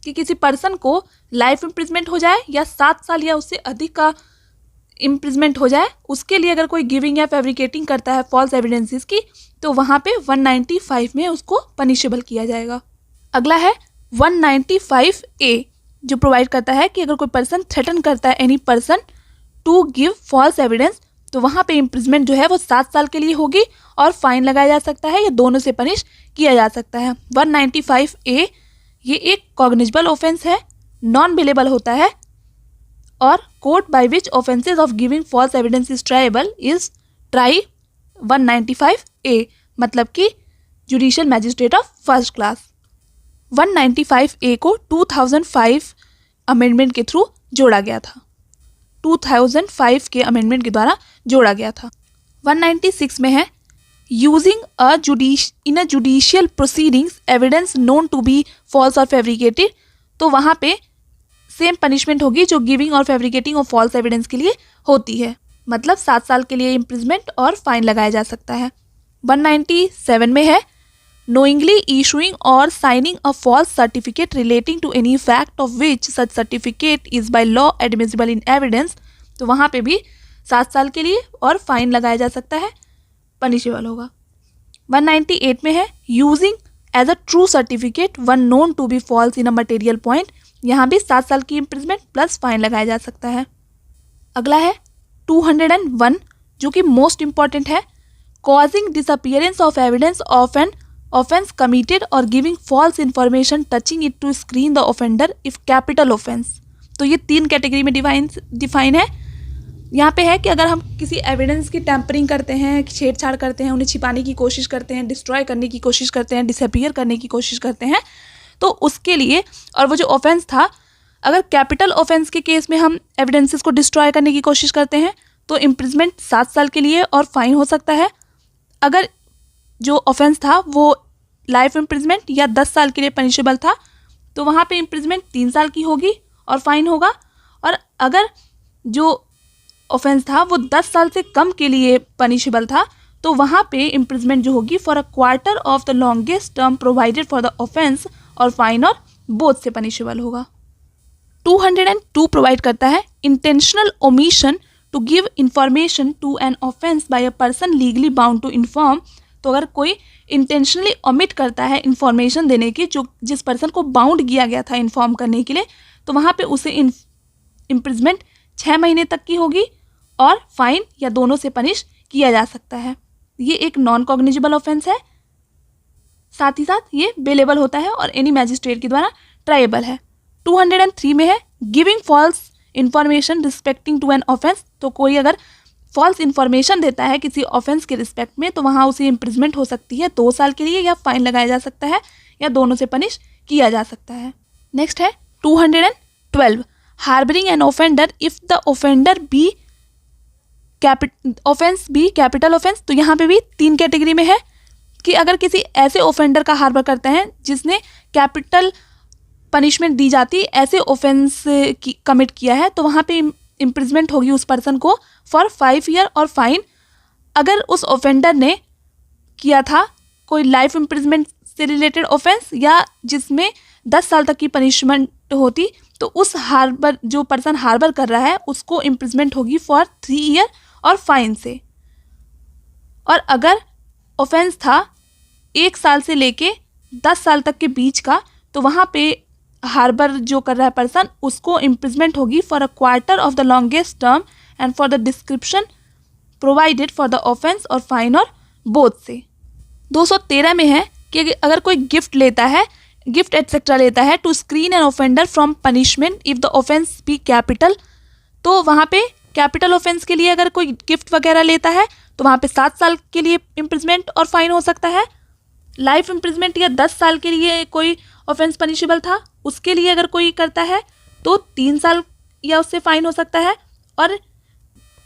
कि किसी पर्सन को लाइफ इम्प्रिजमेंट हो जाए या 7 साल या उससे अधिक का इम्प्रिजमेंट हो जाए, उसके लिए अगर कोई गिविंग या फैब्रिकेटिंग करता है फॉल्स एविडेंसेस की, तो वहाँ पे 195 में उसको पनिशेबल किया जाएगा। अगला है 195A जो प्रोवाइड करता है कि अगर कोई पर्सन थ्रेटन करता है any person to give false evidence, तो वहाँ पे इम्प्रिजमेंट जो है वो 7 साल के लिए होगी और फाइन लगाया जा सकता है या दोनों से पनिश किया जा सकता है। 195A ये एक कॉग्निजेबल ऑफेंस है, नॉन बिलेबल होता है और court by which offences of giving false evidence is triable is try 195A, मतलब कि judicial magistrate of first class. 195A को 2005 अमेंडमेंट के थ्रू जोड़ा गया था, 2005 के अमेंडमेंट के द्वारा जोड़ा गया था। 196 में है using in a judicial proceedings evidence known to be false और फैब्रिकेटेड। तो वहाँ पे सेम पनिशमेंट होगी जो गिविंग और फैब्रिकेटिंग ऑफ फॉल्स एविडेंस के लिए होती है, मतलब 7 साल के लिए इम्प्रिजमेंट और फाइन लगाया जा सकता है। 197 में है knowingly issuing or signing a false certificate relating to any fact of which such certificate is by law admissible in evidence। तो वहाँ पे भी 7 साल के लिए और फाइन लगाया जा सकता है, पनिशेबल होगा। 198 में है using as a true certificate one known to be false in a material point. यहाँ भी 7 साल की इम्प्रिजमेंट प्लस फाइन लगाया जा सकता है। अगला है 201 जो कि मोस्ट इंपॉर्टेंट है, causing disappearance of evidence of an offense committed or giving false information touching it to screen the offender if capital offense। तो ये 3 कैटेगरी में डिफाइन है। यहाँ पे है कि अगर हम किसी एविडेंस की टैम्परिंग करते हैं, छेड़छाड़ करते हैं, उन्हें छिपाने की कोशिश करते हैं, डिस्ट्रॉय करने की कोशिश करते हैं, डिसअपियर करने की कोशिश करते हैं, तो उसके लिए, और वो जो ऑफेंस था, अगर कैपिटल ऑफेंस के केस में हम एविडेंसेस को डिस्ट्रॉय करने की कोशिश करते हैं तो इम्प्रिजमेंट 7 साल के लिए और फाइन हो सकता है। अगर जो ऑफेंस था वो लाइफ इम्प्रिजमेंट या 10 साल के लिए पनिशेबल था, तो वहाँ पे इम्प्रिजमेंट 3 साल की होगी और फाइन होगा। और अगर जो ऑफेंस था वो 10 साल से कम के लिए पनिशेबल था, तो वहाँ पे इम्प्रिजमेंट जो होगी for a quarter of the longest term provided for the offence, और फाइन और बोथ से पनिशेबल होगा। 202 प्रोवाइड करता है intentional omission to give information to an offence by a person legally bound to inform. तो अगर कोई इंटेंशनली ओमिट करता है इन्फॉर्मेशन देने की, जो जिस पर्सन को बाउंड किया गया था इन्फॉर्म करने के लिए, तो वहाँ पे उसे इम्प्रिजमेंट 6 महीने तक की होगी और फाइन या दोनों से पनिश किया जा सकता है। ये एक नॉन कॉग्निजेबल ऑफेंस है, साथ ही साथ ये बेलेबल होता है और एनी मैजिस्ट्रेट के द्वारा ट्राइएबल है। 203 में है giving false information respecting to an offence. तो कोई अगर फॉल्स इन्फॉर्मेशन देता है किसी ऑफेंस के रिस्पेक्ट में, तो वहाँ उसे इम्प्रिजमेंट हो सकती है 2 साल के लिए, या फाइन लगाया जा सकता है या दोनों से पनिश किया जा सकता है। नेक्स्ट है 212 harbouring an offender if the offender be offence be capital offence. तो यहाँ पे भी 3 कैटेगरी में है कि अगर किसी ऐसे ऑफेंडर का हार्बर करते हैं जिसने कैपिटल पनिशमेंट दी जाती ऐसे ऑफेंस की कमिट किया है, तो वहाँ पे इम्प्रिजमेंट होगी उस पर्सन को फॉर 5 ईयर और फाइन। अगर उस ऑफेंडर ने किया था कोई लाइफ इम्प्रिजमेंट से रिलेटेड ऑफेंस या जिसमें 10 साल तक की पनिशमेंट होती तो उस हार्बर जो पर्सन हार्बर कर रहा है उसको इम्प्रिजमेंट होगी फॉर 3 ईयर और फाइन से। और अगर ऑफेंस था 1 साल से लेके 10 साल तक के बीच का तो वहाँ पे हार्बर जो कर रहा है पर्सन उसको इम्प्रिजमेंट होगी for a quarter of the longest term and for the description provided for the offence और फाइन और बोथ से। 213 में है कि अगर कोई गिफ्ट लेता है, गिफ्ट एटसेट्रा लेता है to screen an offender from punishment if the offence be capital, तो वहाँ पे कैपिटल ऑफेंस के लिए अगर कोई गिफ्ट वगैरह लेता है तो वहाँ पे 7 साल के लिए इम्प्रिजमेंट और फाइन हो सकता है। लाइफ इम्प्रिजमेंट या 10 साल के लिए कोई ऑफेंस पनिशेबल था उसके लिए अगर कोई करता है तो 3 साल या उससे फाइन हो सकता है। और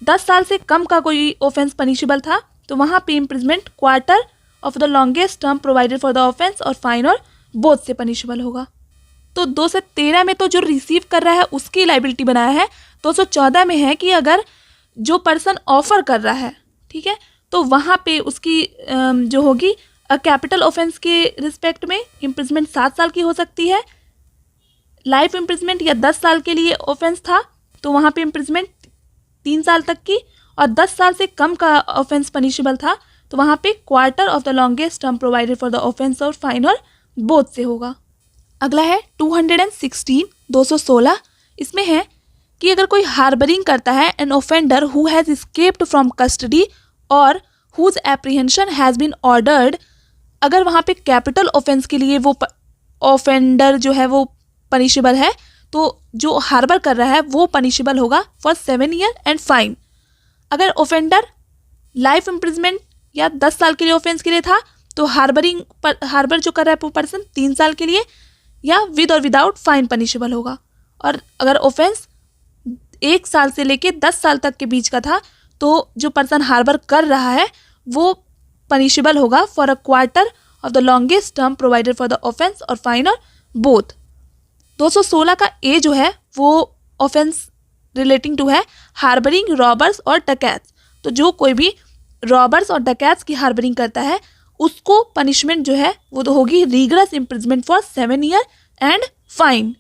10 साल से कम का कोई ऑफेंस पनिशेबल था तो वहाँ पे imprisonment quarter of the longest term provided for the offence और फाइन और बोथ से पनिशेबल होगा। तो 213 में तो जो रिसीव कर रहा है उसकी लाइबिलिटी बनाया है। 214 में है कि अगर जो पर्सन ऑफर कर रहा है, ठीक है, तो वहाँ पे उसकी जो होगी कैपिटल ऑफेंस के रिस्पेक्ट में इम्प्रिजमेंट 7 साल की हो सकती है। लाइफ इम्प्रिजमेंट या 10 साल के लिए ऑफेंस था तो वहाँ पे इम्प्रिजमेंट 3 साल तक की, और 10 साल से कम का ऑफेंस पनिशेबल था तो वहाँ पे quarter of the longest term provided for the offence और फाइन और बोथ से होगा। अगला है 216 216। इसमें है कि अगर कोई हार्बरिंग करता है an offender who has escaped from custody और whose apprehension has been ordered, अगर वहाँ पे कैपिटल ऑफेंस के लिए वो ऑफेंडर जो है वो पनिशेबल है तो जो हार्बर कर रहा है वो पनिशेबल होगा फॉर 7 ईयर एंड फाइन। अगर ऑफेंडर लाइफ इम्प्रिजमेंट या 10 साल के लिए ऑफेंस के लिए था तो हार्बर जो कर रहा है वो पर्सन 3 साल के लिए या विद और विदाउट फाइन पनिशेबल होगा। और अगर ऑफेंस 1 साल से लेके 10 साल तक के बीच का था तो जो पर्सन हार्बर कर रहा है वो पनिशेबल होगा for a quarter of the longest term provided for the offence और फाइन और बोथ। 216 का ए जो है वो ऑफेंस रिलेटिंग टू है हार्बरिंग रॉबर्स और डकैत्स। तो जो कोई भी रॉबर्स और डकैत्स की हार्बरिंग करता है उसको पनिशमेंट जो है वो तो होगी rigorous imprisonment for 7 year and fine.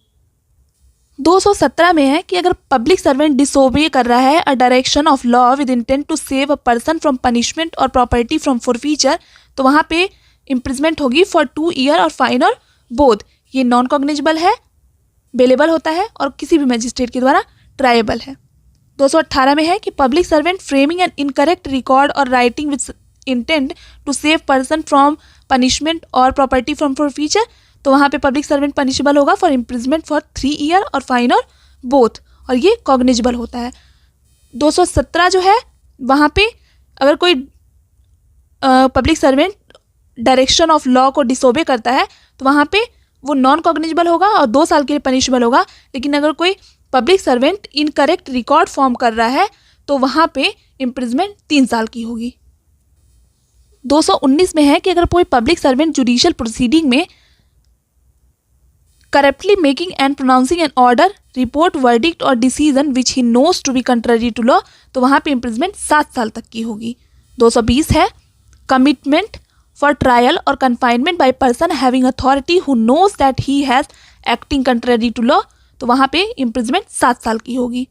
217 में है कि अगर पब्लिक सर्वेंट डिसोबे कर रहा है a direction of law with intent to save a person from punishment और प्रॉपर्टी फ्रॉम फॉरफीचर तो वहाँ पे इम्प्रिजमेंट होगी फॉर 2 ईयर और फाइन और बोथ। ये नॉन कॉग्निजेबल है, बेलेबल होता है और किसी भी मजिस्ट्रेट के द्वारा ट्रायबल है। 218 में है कि public servant framing an incorrect record और writing with intent to save person from punishment और प्रॉपर्टी फ्रॉम फॉरफीचर तो वहाँ पे पब्लिक सर्वेंट पनिशेबल होगा फॉर इम्प्रिजमेंट फॉर 3 ईयर और फाइन और बोथ, और ये कॉग्निजेबल होता है। 217 जो है वहाँ पे अगर कोई public servant direction of law को डिसोबे करता है तो वहाँ पे वो नॉन कॉग्निजेबल होगा और 2 साल के लिए पनिशेबल होगा। लेकिन अगर कोई public servant incorrect record form कर रहा है तो वहाँ पे इम्प्रिजमेंट 3 साल की होगी। 219 में है कि अगर कोई पब्लिक सर्वेंट जुडिशियल प्रोसीडिंग में corruptly making and pronouncing an order, report, verdict और decision which he knows to be contrary to law तो वहाँ पे इम्प्रिजमेंट 7 साल तक की होगी। 220 है commitment for trial or confinement by person having authority who knows that he has acting contrary to law तो वहाँ पे इम्प्रिजमेंट 7 साल की होगी।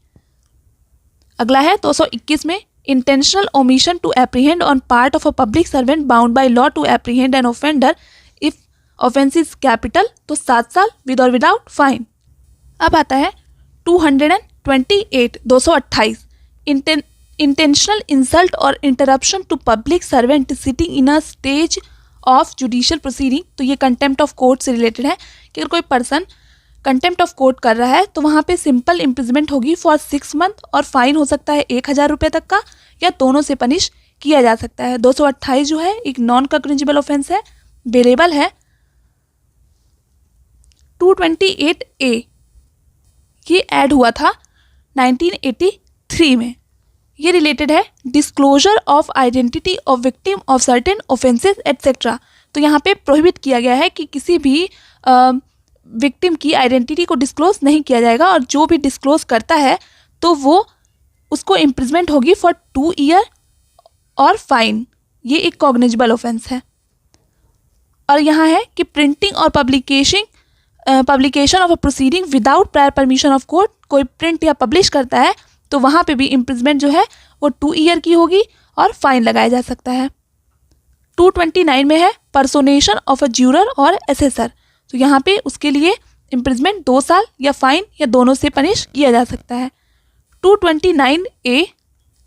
अगला है 221 में intentional omission to apprehend on part of a public servant bound by law to apprehend an offender if offence is capital तो 7 साल विद और विदाउट फाइन। अब आता है 228 228 इंटेंशनल इंसल्ट और interruption to public servant sitting in a stage of judicial proceeding तो ये contempt of court से रिलेटेड है कि अगर कोई पर्सन कंटेम्प्ट ऑफ कोर्ट कर रहा है तो वहाँ पे सिंपल इम्प्रिजमेंट होगी फॉर 6 मंथ और फाइन हो सकता है 1000 रुपये तक का या दोनों से पनिश किया जा सकता है। 228 जो है एक नॉन कॉग्निजेबल ऑफेंस है, बेलेबल है। 228A ये ऐड हुआ था 1983 में। ये रिलेटेड है disclosure of identity of victim of certain offences etcetera. तो यहाँ पे प्रोहिबिट किया गया है कि किसी भी विक्टिम की आइडेंटिटी को डिस्क्लोज नहीं किया जाएगा और जो भी डिस्क्लोज करता है तो वो उसको इम्प्रिजमेंट होगी फॉर 2 ईयर और फाइन। ये एक कॉग्निजेबल ऑफेंस है। और यहाँ है कि प्रिंटिंग और publication publication of a proceeding without prior permission of court कोई प्रिंट या पब्लिश करता है तो वहाँ पे भी इम्प्रिजमेंट जो है वो 2 ईयर की होगी और फाइन लगाया जा सकता है। 229 में है पर्सोनेशन ऑफ अ ज्यूरर और एसेसर, तो यहाँ पे उसके लिए इम्प्रिजमेंट 2 साल या फाइन या दोनों से पनिश किया जा सकता है। 229A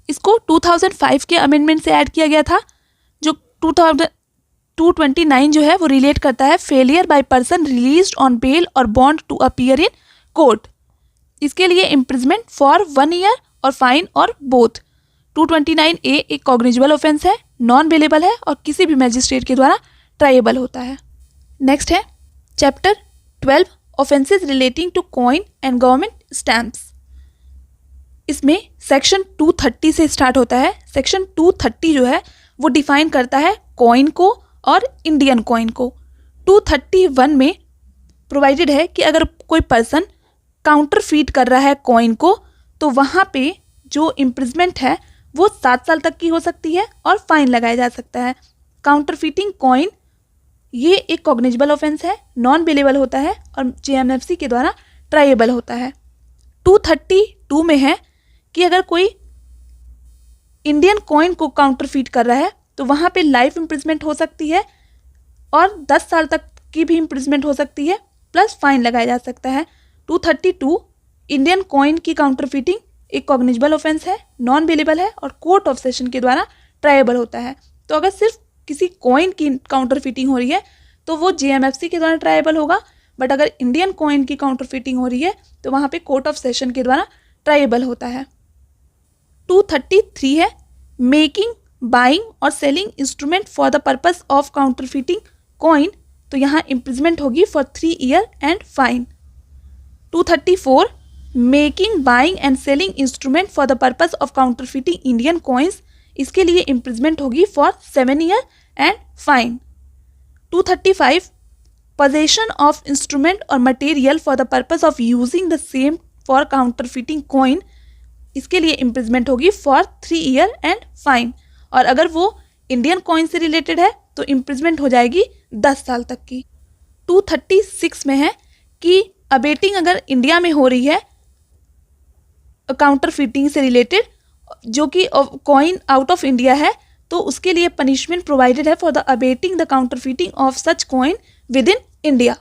इसको 2005 के अमेंडमेंट से ऐड किया गया था। जो 229 जो है वो रिलेट करता है failure by person released on bail और bond to appear in court. इसके लिए इम्प्रिजमेंट फॉर 1 ईयर और फाइन और बोथ। 229A एक कॉग्निजेबल ऑफेंस है, नॉन बेलेबल है और किसी भी मैजिस्ट्रेट के द्वारा ट्राइएबल होता है। नेक्स्ट है chapter 12 offences relating to coin and government stamps. इसमें सेक्शन 230 से स्टार्ट होता है। सेक्शन 230 जो है वो डिफाइन करता है कॉइन को और इंडियन कॉइन को। 231 में प्रोवाइडेड है कि अगर कोई पर्सन काउंटरफीट कर रहा है कॉइन को तो वहाँ पे जो इम्प्रिजमेंट है वो 7 साल तक की हो सकती है और फाइन लगाया जा सकता है। काउंटरफीटिंग कॉइन ये एक कॉग्निजेबल ऑफेंस है, नॉन बेलेबल होता है और जेएमएफसी के द्वारा ट्राइएबल होता है। 232 में है कि अगर कोई इंडियन कॉइन को काउंटरफीट कर रहा है तो वहाँ पे लाइफ इम्प्रिजमेंट हो सकती है और 10 साल तक की भी इम्प्रिजमेंट हो सकती है प्लस फाइन लगाया जा सकता है। 232 इंडियन कॉइन की काउंटरफीटिंग एक कॉग्निजेबल ऑफेंस है, नॉन बेलेबल है और कोर्ट ऑफ सेशन के द्वारा ट्राइएबल होता है। तो अगर सिर्फ किसी कॉइन की काउंटरफीटिंग हो रही है तो वो जेएमएफसी के द्वारा ट्राइएबल होगा, बट अगर इंडियन कॉइन की काउंटरफीटिंग हो रही है तो वहाँ पे कोर्ट ऑफ सेशन के द्वारा ट्राइएबल होता है। 233 है मेकिंग, बाइंग और selling instrument for the purpose of counterfeiting coin, तो यहाँ इम्प्रिजमेंट होगी for 3 year and fine. 234 making, buying and selling instrument for the purpose of counterfeiting Indian coins, इसके लिए इम्प्रिजमेंट होगी for 7 year and fine. 235 possession of instrument or material for the purpose of using the same for counterfeiting coin, इसके लिए imprisonment होगी for 3 year and fine. और अगर वो Indian coin से रिलेटेड है तो इम्प्रिजमेंट हो जाएगी 10 साल तक की। 236 में है कि अबेटिंग अगर इंडिया में हो रही है काउंटरफीटिंग से रिलेटेड जो कि कॉइन आउट ऑफ इंडिया है तो उसके लिए पनिशमेंट प्रोवाइडेड है for the abetting the counterfeiting of such coin within India.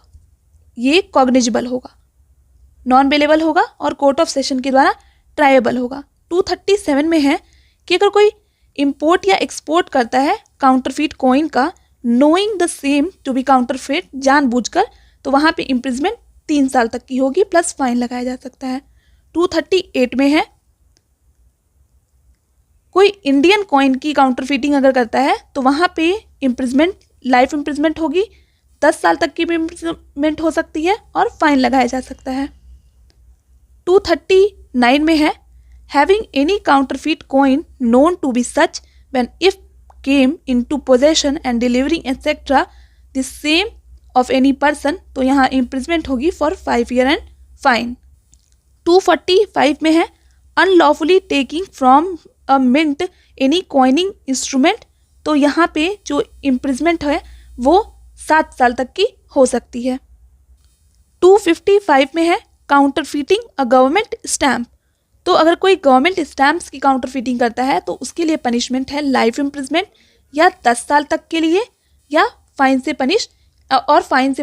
ये कॉग्निजेबल होगा, नॉन बेलेबल होगा और कोर्ट ऑफ सेशन के द्वारा ट्राइएबल होगा। 237 में है कि अगर कोई इंपोर्ट या एक्सपोर्ट करता है काउंटरफीट कॉइन का knowing the same to be counterfeit, जानबूझकर, तो वहाँ पे इम्प्रिजमेंट 3 साल तक की होगी प्लस फाइन लगाया जा सकता है। 238 में है कोई इंडियन कॉइन की काउंटरफीटिंग अगर करता है तो वहाँ पे इम्प्रिजमेंट, लाइफ इम्प्रिजमेंट होगी, 10 साल तक की भी इम्प्रिजमेंट हो सकती है और फाइन लगाया जा सकता है। 239 में है having any counterfeit coin known to be such when if came into possession and delivering etcetera the same of any person, तो यहाँ इम्प्रिजमेंट होगी फॉर 5 ईयर एंड फाइन। 245 में है unlawfully taking from a mint any coining instrument, तो यहाँ पे जो imprisonment है वो 7 साल तक की हो सकती है। 255 में है काउंटरफीटिंग अ गवर्नमेंट स्टैम्प, तो अगर कोई गवर्नमेंट स्टैम्प्स की काउंटरफीटिंग करता है तो उसके लिए पनिशमेंट है लाइफ इम्प्रिजमेंट या 10 साल तक के लिए या फाइन से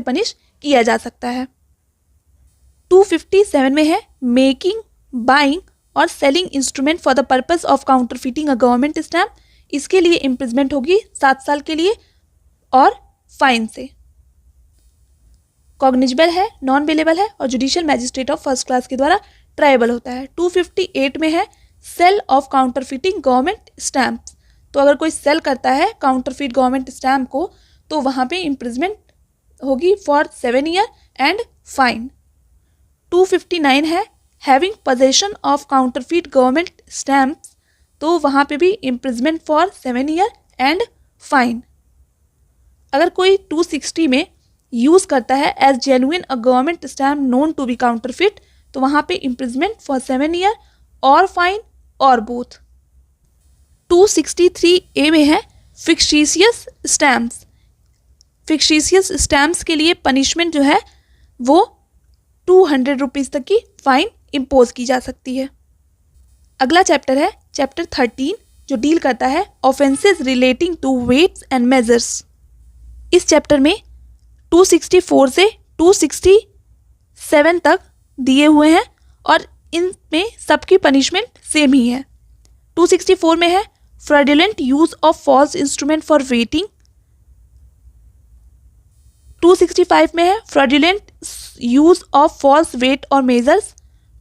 पनिश किया जा सकता है। 257 में है मेकिंग, बाइंग और selling instrument for the purpose of counterfeiting a government stamp, इसके लिए इम्प्रिजमेंट होगी 7 साल के लिए और फाइन से। कॉग्निजेबल है, नॉन बेलेबल है और judicial magistrate of first class के द्वारा ट्राइएबल होता है। 258 में है सेल ऑफ काउंटरफीटिंग गवर्नमेंट स्टैम्प्स, तो अगर कोई सेल करता है काउंटरफीट गवर्नमेंट स्टैम्प को तो वहाँ पे इम्प्रिजमेंट होगी फॉर 7 ईयर एंड फाइन। 259 है having possession of counterfeit government stamps, तो वहाँ पे भी imprisonment for 7 year and fine. अगर कोई 260 में यूज़ करता है as genuine a government stamp known to be counterfeit, तो वहाँ पे इम्प्रिजमेंट फॉर 7 ईयर और फाइन और बोथ। 263A में है फिक्शिशियस स्टैम्प्स। फिक्शिशियस स्टैम्प्स के लिए पनिशमेंट जो है वो 200 रुपीज़ तक की फ़ाइन इम्पोज की जा सकती है। अगला चैप्टर है चैप्टर 13, जो डील करता है offences relating to weights and measures. इस चैप्टर में 264 से 267 तक दिए हुए हैं और इनमें सबकी पनिशमेंट सेम ही है। 264 में है fraudulent use of false instrument for weighing. 265 में है fraudulent use of false weight और मेजर्स।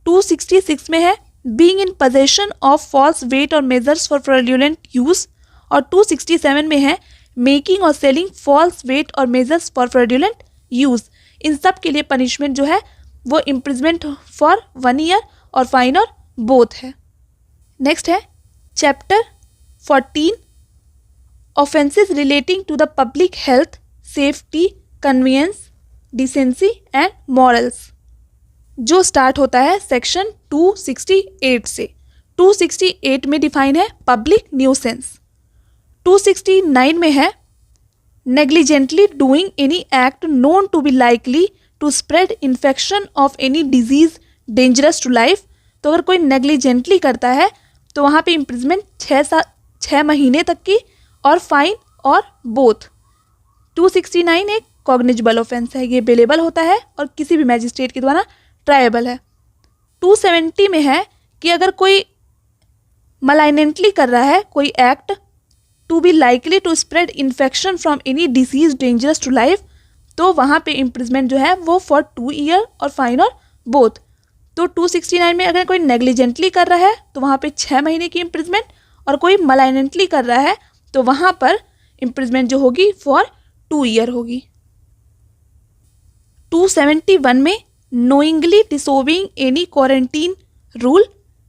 266 में है being in possession of false weight और मेजर्स फॉर फ्रॉडुलेंट यूज। और 267 में है मेकिंग और सेलिंग फॉल्स वेट और मेजर्स फॉर फ्रॉडुलेंट यूज। इन सब के लिए पनिशमेंट जो है वो इम्प्रिजमेंट फॉर 1 ईयर और फाइन और बोथ है। नेक्स्ट है chapter 14, offences relating to the public health, safety, convenience, decency and morals, जो स्टार्ट होता है सेक्शन 268 से। 268 में डिफाइन है पब्लिक न्यूसेंस। 269 में है negligently doing any act known to be likely to spread infection of any disease dangerous to life. तो अगर कोई नेग्लिजेंटली करता है तो वहाँ पे इम्प्रिजमेंट 6 महीने तक की और फाइन और बोथ। 269 एक कॉग्निजेबल ऑफेंस है, ये बेलेबल होता है और किसी भी मैजिस्ट्रेट के द्वारा ट्रायबल है। 270 में है कि अगर कोई मलाइनेंटली कर रहा है कोई act to be likely to spread infection from any disease dangerous to life, तो वहाँ पे इम्प्रिजमेंट जो है वो फॉर 2 ईयर और फाइन और बोथ। तो 269 में अगर कोई नेग्लिजेंटली कर रहा है तो वहाँ पे 6 महीने की इम्प्रिजमेंट, और कोई मलाइनेंटली कर रहा है तो वहाँ पर इम्प्रिजमेंट जो होगी फॉर 2 ईयर होगी। 271 में knowingly disobeying any quarantine rule,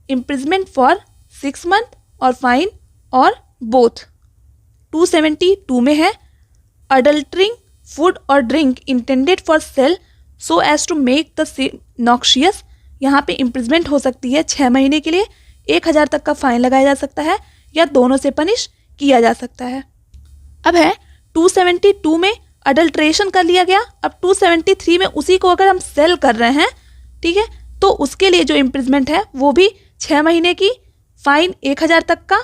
imprisonment for 6 month और फाइन और बोथ। 272 में है अडल्टरिंग फूड और drink intended for sale so as to make the same noxious. यहाँ पे इम्प्रिजमेंट हो सकती है 6 महीने के लिए, 1000 तक का फाइन लगाया जा सकता है या दोनों से पनिश किया जा सकता है। अब है 272 में अडल्ट्रेशन कर लिया गया। अब 273 में उसी को अगर हम सेल कर रहे हैं, ठीक है, तो उसके लिए जो इम्प्रिजमेंट है वो भी 6 महीने की, फाइन 1000 तक का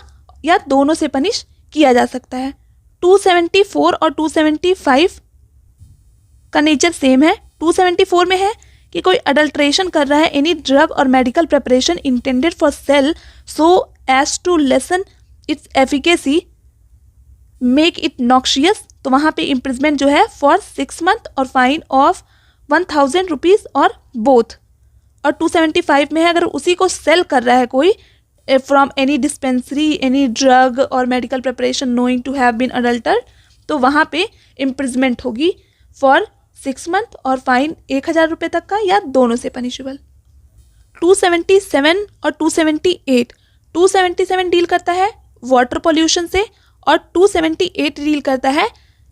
या दोनों से पनिश किया जा सकता है। 274 और 275 का नेचर सेम है। 274 में है कि कोई अडल्ट्रेशन कर रहा है एनी ड्रग और medical preparation intended for sale so as to lessen its efficacy make it noxious, तो वहाँ पे इम्प्रिजमेंट जो है फॉर 6 मंथ और फाइन ऑफ 1000 रुपीज़ और बोथ। और 275 में है अगर उसी को सेल कर रहा है कोई from any dispensary any drug और medical preparation knowing to have been adulterated, तो वहाँ पे इम्प्रिजमेंट होगी फॉर 6 मंथ और फाइन 1000 रुपये तक का या दोनों से पनिशेबल। 277 और 278 डील करता है वाटर पॉल्यूशन से और 278 डील करता है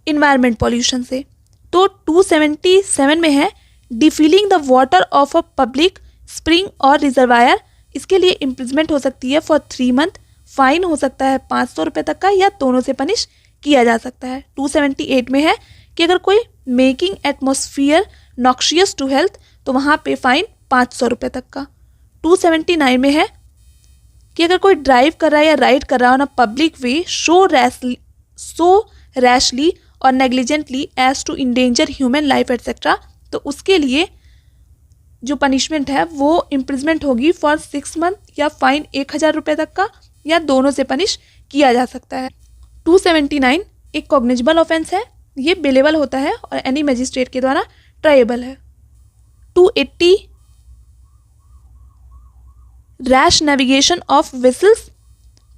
इन्वायरमेंट पॉल्यूशन से। तो 277 में है defiling the water of a public spring और रिजर्वायर, इसके लिए इम्प्रिजमेंट हो सकती है फॉर 3 मंथ, फाइन हो सकता है 500 रुपये तक का या दोनों से पनिश किया जा सकता है। 278 में है कि अगर कोई making atmosphere noxious to health, तो वहाँ पे फाइन 500 रुपये तक का। 279 में है कि अगर कोई ड्राइव कर रहा है या राइड कर रहा है on a public way so rashly और negligently as to endanger human life etcetera, तो उसके लिए जो पनिशमेंट है वो इम्प्रिजमेंट होगी फॉर 6 मंथ या फाइन 1000 रुपये तक का या दोनों से पनिश किया जा सकता है। 279 एक कॉग्निजेबल ऑफेंस है, ये बेलेबल होता है और एनी मजिस्ट्रेट के द्वारा ट्रायबल है। 280 रैश नेविगेशन ऑफ वेसल्स,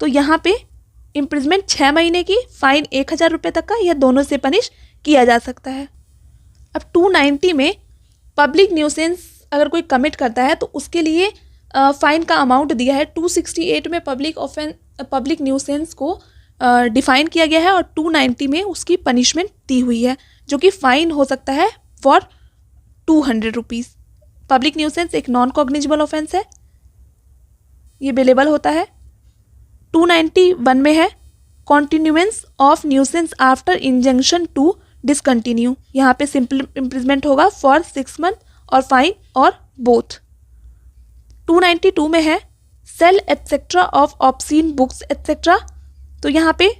तो यहाँ पे इम्प्रिजमेंट 6 महीने की, फाइन 1000 रुपये तक का या दोनों से पनिश किया जा सकता है। अब 290 में पब्लिक न्यूसेंस अगर कोई कमिट करता है तो उसके लिए फ़ाइन का अमाउंट दिया है। 268 में पब्लिक न्यूसेंस को डिफाइन किया गया है और 290 में उसकी पनिशमेंट दी हुई है जो कि फ़ाइन हो सकता है फॉर 200 रुपीज़। पब्लिक न्यूसेंस एक नॉन कॉग्निजेबल ऑफेंस है, ये बेलेबल होता है। 291 में है continuance of nuisance after injunction to discontinue, यहाँ पे सिंपल इम्प्रिजमेंट होगा फॉर 6 मंथ और फाइन और बोथ। 292 में है sale etcetera of obscene books etcetera. तो यहाँ पे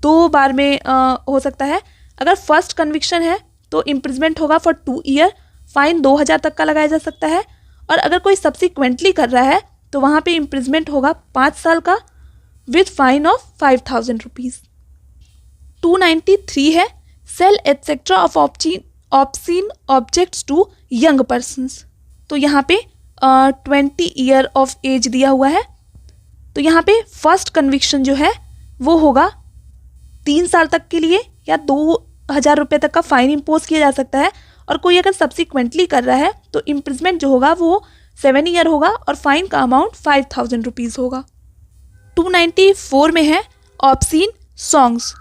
2 बार में हो सकता है। अगर फर्स्ट कन्विक्शन है तो इम्प्रिजमेंट होगा फॉर 2 ईयर, फाइन 2000 तक का लगाया जा सकता है। और अगर कोई सब्सिक्वेंटली कर रहा है तो वहाँ पे इम्प्रिजमेंट होगा 5 साल का विथ फाइन ऑफ 5000 रुपीज़। 293 है sale etcetera of obscene objects to young persons. तो यहाँ पे 20 ईयर ऑफ एज दिया हुआ है। तो यहाँ पे फर्स्ट कन्विक्शन जो है वो होगा 3 साल तक के लिए या 2000 रुपये तक का फाइन इम्पोज किया जा सकता है। और कोई अगर सब्सिक्वेंटली कर रहा है तो इम्प्रिजमेंट जो होगा वो 7 ईयर होगा और फाइन का अमाउंट 5000 रुपीज़ होगा। 294 में है ऑब्सीन सॉन्ग्स।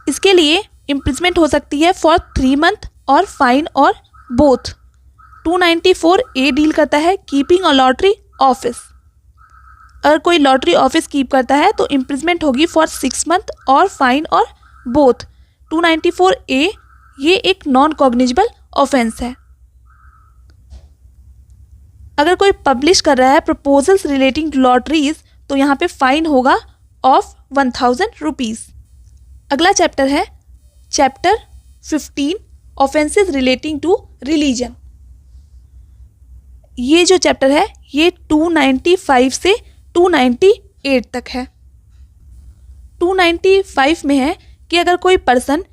इसके लिए इम्प्रिजमेंट हो सकती है फॉर 3 मंथ और फाइन और बोथ। 294 ए डील करता है कीपिंग अ लॉटरी ऑफिस। अगर कोई लॉटरी ऑफिस कीप करता है तो इम्प्रिजमेंट होगी फॉर 6 मंथ और फाइन और बोथ। 294 ए ये एक नॉन कॉग्निजेबल ऑफेंस है। अगर कोई पब्लिश कर रहा है प्रपोजल्स रिलेटिंग टू लॉटरीज तो यहाँ पे फाइन होगा ऑफ 1000 रुपीज़। अगला चैप्टर है chapter 15 offences relating to religion. ये जो चैप्टर है ये 295 से 298 तक है। 295 में है कि अगर कोई पर्सन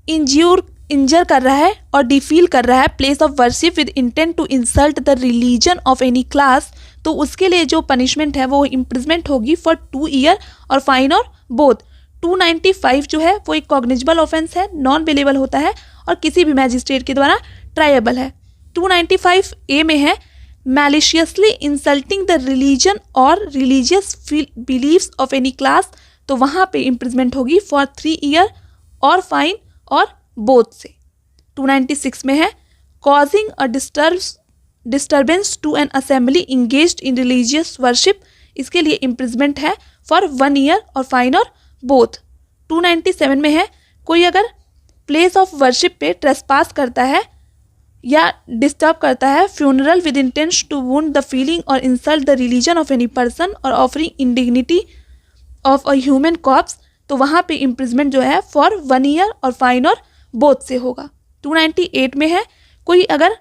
इंजर कर रहा है और डिफील कर रहा है place of worship with intent to insult the religion of any class तो उसके लिए जो पनिशमेंट है वो इम्प्रिजमेंट होगी फॉर 2 ईयर और फाइन और बोथ। 295 जो है वो एक कॉग्निजेबल ऑफेंस है, नॉन बेलेबल होता है और किसी भी मैजिस्ट्रेट के द्वारा ट्रायबल है। 295 ए में है मैलिशियसली इंसल्टिंग द रिलीजन और religious beliefs of any class. तो वहाँ पे इम्प्रिजमेंट होगी फॉर 3 ईयर और फाइन और बोथ से। 296 में है causing a disturbance to an assembly engaged in religious worship. इसके लिए इम्प्रिजमेंट है फॉर 1 ईयर और फाइन और बोथ। 297 में है कोई अगर प्लेस ऑफ वर्शिप पे ट्रेसपास करता है या डिस्टर्ब करता है funeral with intention to wound the feeling और insult the religion of any person और offering indignity of a human corpse तो वहाँ पे इम्प्रिजमेंट जो है फॉर 1 ईयर और फाइन और बोथ से होगा। 298 में है कोई अगर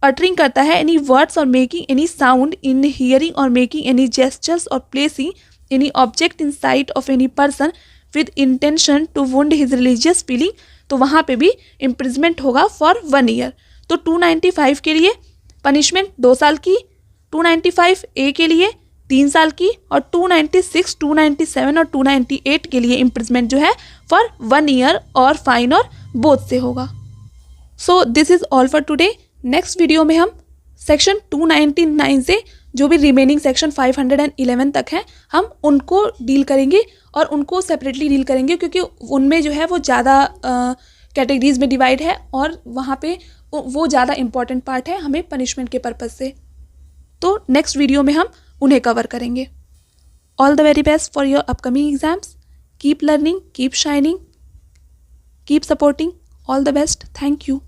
अटरिंग करता है एनी वर्ड्स और making any sound in hearing और मेकिंग एनी जेस्चर्स और placing any object in sight of any person with intention to wound his religious feeling तो वहाँ पे भी इम्प्रिजमेंट होगा फॉर 1 ईयर। तो 295 के लिए पनिशमेंट 2 साल की, 295 ए के लिए 3 साल की और 296, 297 और 298 के लिए इम्प्रिजमेंट जो है फॉर 1 ईयर और फाइन और बोथ से होगा। So this is all for today. Next video में हम सेक्शन 299 से जो भी रिमेनिंग सेक्शन 511 तक हैं हम उनको डील करेंगे और उनको सेपरेटली डील करेंगे क्योंकि उनमें जो है वो ज़्यादा कैटेगरीज में डिवाइड है और वहाँ पे वो ज़्यादा इम्पॉर्टेंट पार्ट है हमें पनिशमेंट के पर्पज़ से। तो नेक्स्ट वीडियो में हम उन्हें कवर करेंगे। All the very best for your upcoming exams. Keep learning, keep shining, keep supporting. All the best. Thank you.